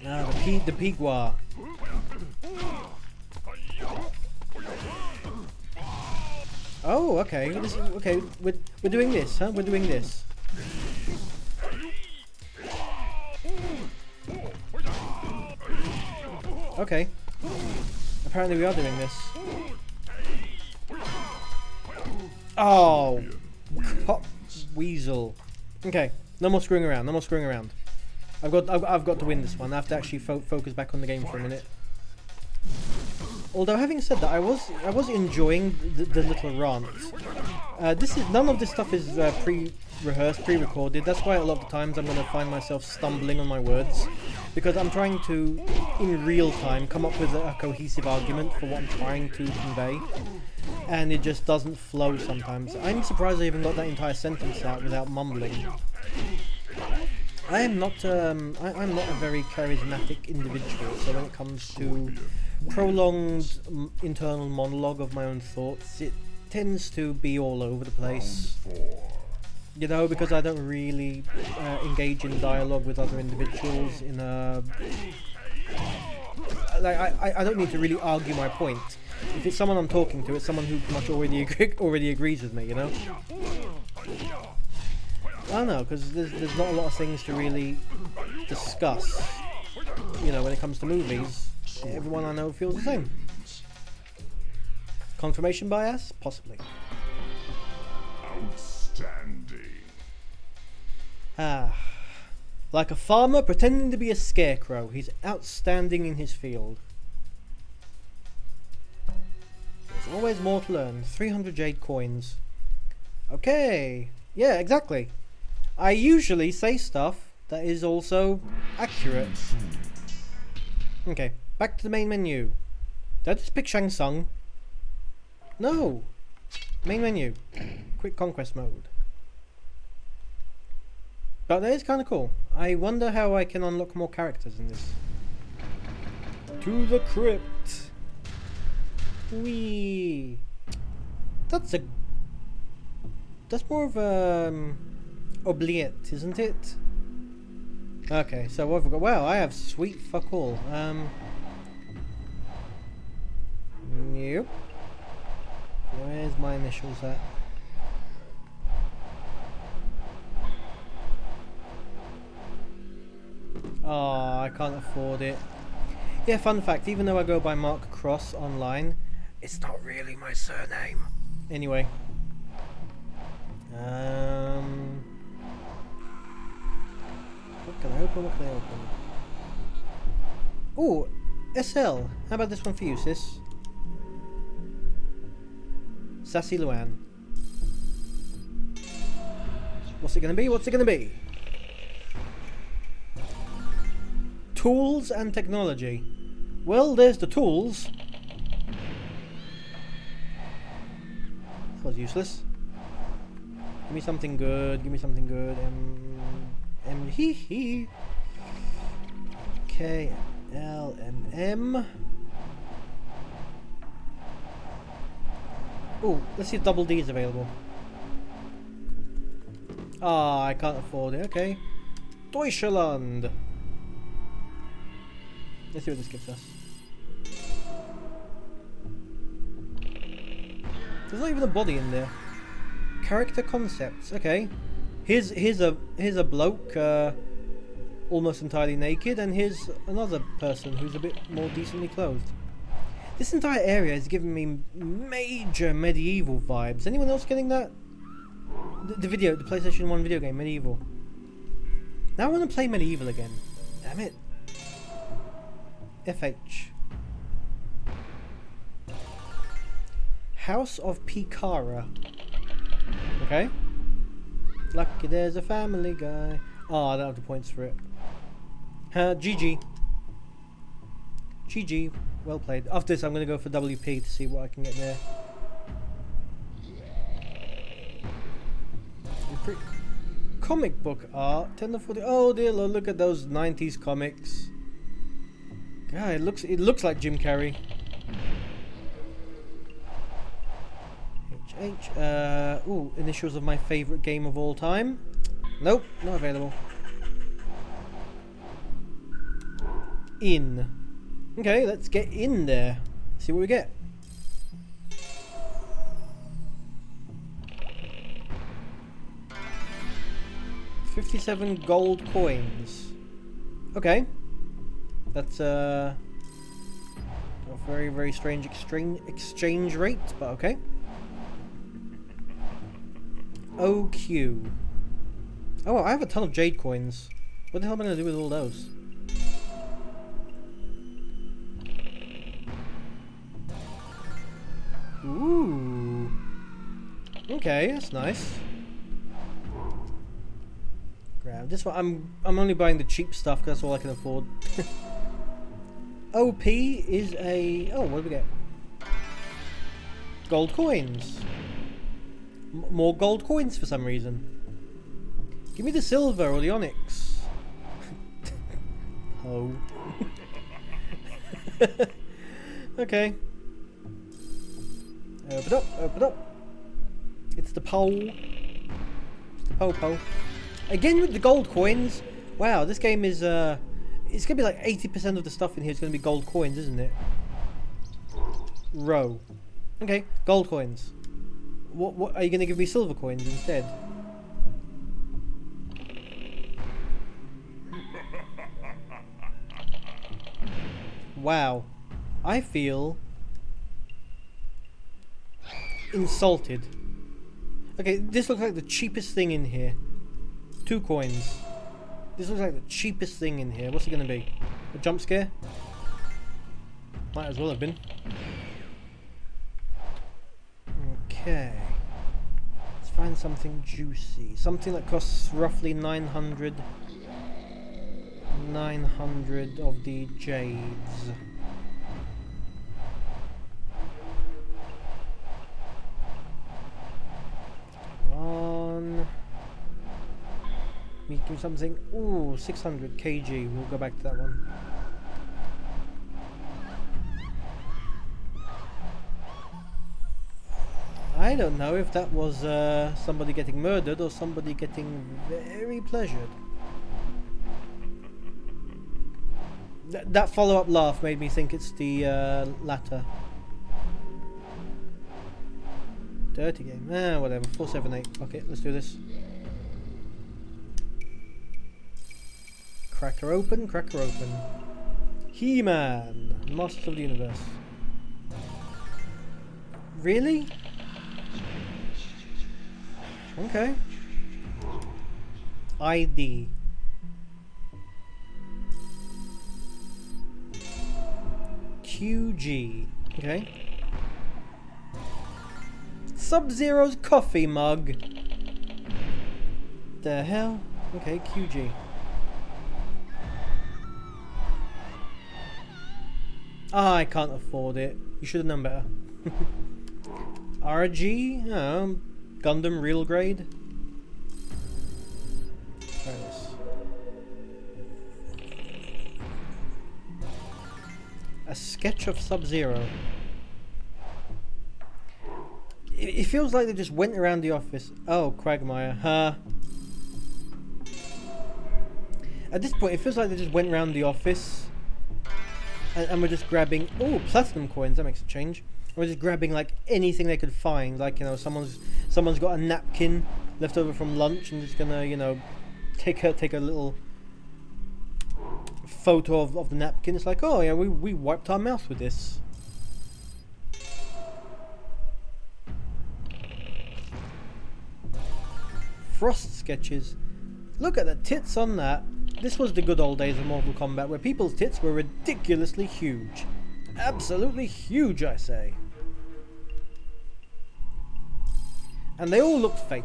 Ah, the Pigua. Oh, okay. Okay, we're doing this, huh? We're doing this. Okay. Apparently we are doing this. Oh, weasel. Okay, no more screwing around. No more screwing around. I've got to win this one. I have to actually focus back on the game for a minute. Although having said that, I was enjoying the little rant. None of this stuff is pre-rehearsed, pre-recorded. That's why a lot of the times I'm going to find myself stumbling on my words, because I'm trying to, in real time, come up with a cohesive argument for what I'm trying to convey, and it just doesn't flow sometimes. I'm surprised I even got that entire sentence out without mumbling. I'm not a very charismatic individual, so when it comes to prolonged internal monologue of my own thoughts, it tends to be all over the place. You know, because I don't really engage in dialogue with other individuals in a... Like, I don't need to really argue my point. If it's someone I'm talking to, it's someone who much already agrees with me, you know? I don't know, because there's not a lot of things to really discuss, you know, when it comes to movies. Everyone I know feels the same. Confirmation bias? Possibly. Outstanding. Ah. Like a farmer pretending to be a scarecrow. He's outstanding in his field. There's always more to learn. 300 jade coins. Okay. Yeah, exactly. I usually say stuff that is also accurate. Okay, back to the main menu. Did I just pick Shang Tsung? No! Main menu. Quick conquest mode. But that is kind of cool. I wonder how I can unlock more characters in this. To the crypt! Whee! That's more of a... oubliette, isn't it? Okay, so what have we got? Wow, I have sweet fuck all. Yep. Where's my initials at? Oh, I can't afford it. Yeah, fun fact, even though I go by Mark Cross online, it's not really my surname. Anyway. What can I open? What can I open? Ooh, SL. How about this one for you, sis? Sassy Luan. What's it gonna be? What's it gonna be? Tools and technology. Well, there's the tools. That was useless. Give me something good. Give me something good. Hee hee. K L M M. Oh, let's see if Double D is available. Ah, I can't afford it. Okay. Deutschland. Let's see what this gives us. There's not even a body in there. Character concepts. Okay. Here's a bloke almost entirely naked, and here's another person who's a bit more decently clothed. This entire area is giving me major medieval vibes. Anyone else getting that? The PlayStation 1 video game, Medieval. Now I want to play Medieval again. Damn it. FH. House of Pikara. Okay. Lucky there's a family guy. Oh, I don't have the points for it. GG. GG. Well played. After this, I'm going to go for WP to see what I can get there. Comic book art. 10 to 40. Oh dear Lord, look at those 90s comics. God, it looks like Jim Carrey. Ooh, initials of my favourite game of all time. Nope, not available. In. Okay, let's get in there. See what we get. $57 gold coins. Okay. That's a very, very strange exchange rate, but okay. OQ. Oh, I have a ton of jade coins. What the hell am I going to do with all those? Ooh. Okay, that's nice. Grab this one. I'm only buying the cheap stuff because that's all I can afford. OP is a... Oh, what do we get? Gold coins. More gold coins for some reason. Give me the silver or the onyx. Oh. Okay. Open up, open up. It's the pole. It's the po-po. Again with the gold coins. Wow, this game is it's gonna be like 80% of the stuff in here is gonna be gold coins, isn't it? Row. Okay, gold coins. What are you gonna give me silver coins instead? Wow. I feel insulted. Okay, this looks like the cheapest thing in here. 2 coins. This looks like the cheapest thing in here. What's it gonna be? A jump scare? Might as well have been. Okay. Let's find something juicy. Something that costs roughly 900 of the jades. Do something. Ooh, 600 kg. We'll go back to that one. I don't know if that was somebody getting murdered or somebody getting very pleasured. That follow-up laugh made me think it's the latter. Dirty game. Whatever. 478. Fuck it. Let's do this. Cracker open, cracker open. He-Man, Masters of the Universe. Really? Okay. ID. QG. Okay. Sub-Zero's coffee mug. The hell? Okay, QG. I can't afford it. You should have known better. RG? Gundam real grade. Try this. A sketch of Sub-Zero. It feels like they just went around the office. Oh, Quagmire. Huh. At this point, it feels like they just went around the office. And we're just grabbing, oh, platinum coins, that makes a change. We're just grabbing like anything they could find, like, you know, someone's got a napkin left over from lunch and just gonna, you know, take a little photo of the napkin. It's like, oh yeah, we wiped our mouth with this. frost sketches. Look at the tits on that. This was the good old days of Mortal Kombat, where people's tits were ridiculously huge. Absolutely huge, I say. And they all looked fake.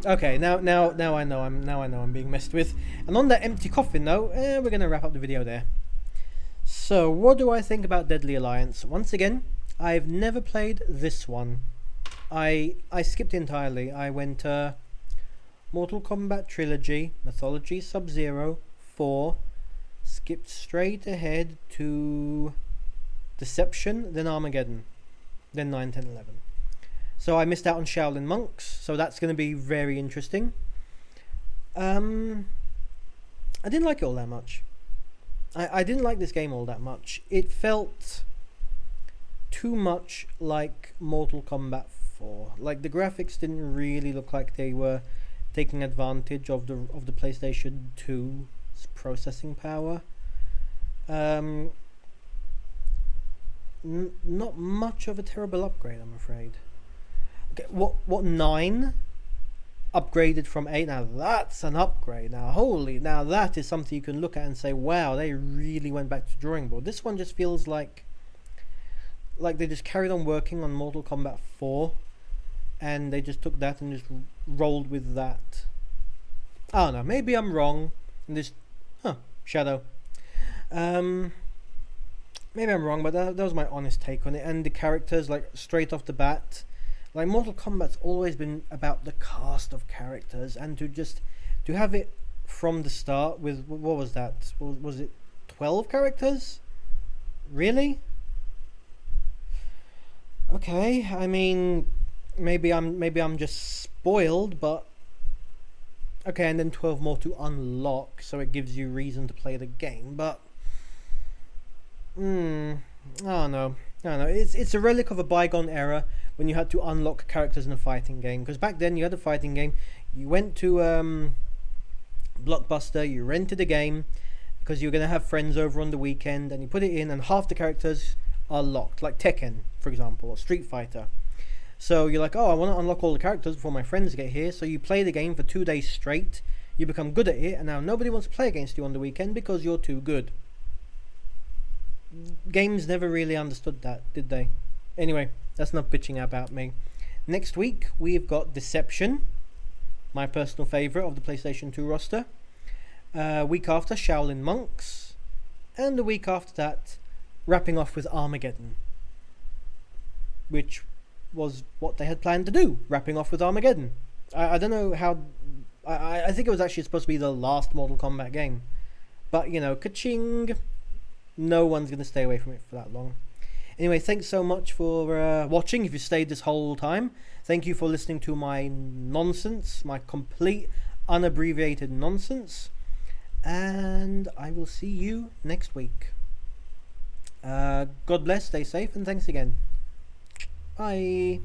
Okay, now I know I'm being messed with. And on that empty coffin though, we're gonna wrap up the video there. So, what do I think about Deadly Alliance? Once again, I've never played this one. I skipped entirely. I went Mortal Kombat Trilogy, Mythology Sub-Zero, 4, skipped straight ahead to Deception, then Armageddon, then 9, 10, 11. So I missed out on Shaolin Monks, so that's going to be very interesting. I didn't like it all that much. I didn't like this game all that much. It felt too much like Mortal Kombat 4. Like, the graphics didn't really look like they were taking advantage of the PlayStation 2's processing power. Not much of a terrible upgrade, I'm afraid. Okay, what 9 upgraded from 8? Now that's an upgrade. Now that is something you can look at and say, wow, they really went back to the drawing board. This one just feels like they just carried on working on Mortal Kombat 4, and they just took that and just rolled with that. I don't know, maybe I'm wrong. And this, Shadow. Maybe I'm wrong, but that was my honest take on it. And the characters, like, straight off the bat, like, Mortal Kombat's always been about the cast of characters, and to have it from the start with, what was that? Was it 12 characters? Really? Okay, I mean, maybe I'm just spoiled, but okay, and then 12 more to unlock, so it gives you reason to play the game, but I don't know. It's a relic of a bygone era when you had to unlock characters in a fighting game. Because back then you had a fighting game, you went to Blockbuster, you rented a game because you were going to have friends over on the weekend, and you put it in, and half the characters are locked, like Tekken, for example, or Street Fighter. So you're like, oh, I want to unlock all the characters before my friends get here. So you play the game for 2 days straight, you become good at it, and now nobody wants to play against you on the weekend because you're too good. Games never really understood that, did they? Anyway, that's enough bitching about me. Next week, we've got Deception, my personal favourite of the PlayStation 2 roster. Week after, Shaolin Monks. And the week after that, wrapping off with Armageddon. Which was what they had planned to do, wrapping off with Armageddon. I don't know how... I think it was actually supposed to be the last Mortal Kombat game. But, you know, ka-ching... No one's going to stay away from it for that long. Anyway, thanks so much for watching, if you stayed this whole time. Thank you for listening to my nonsense, my complete, unabbreviated nonsense. And I will see you next week. God bless, stay safe, and thanks again. Bye.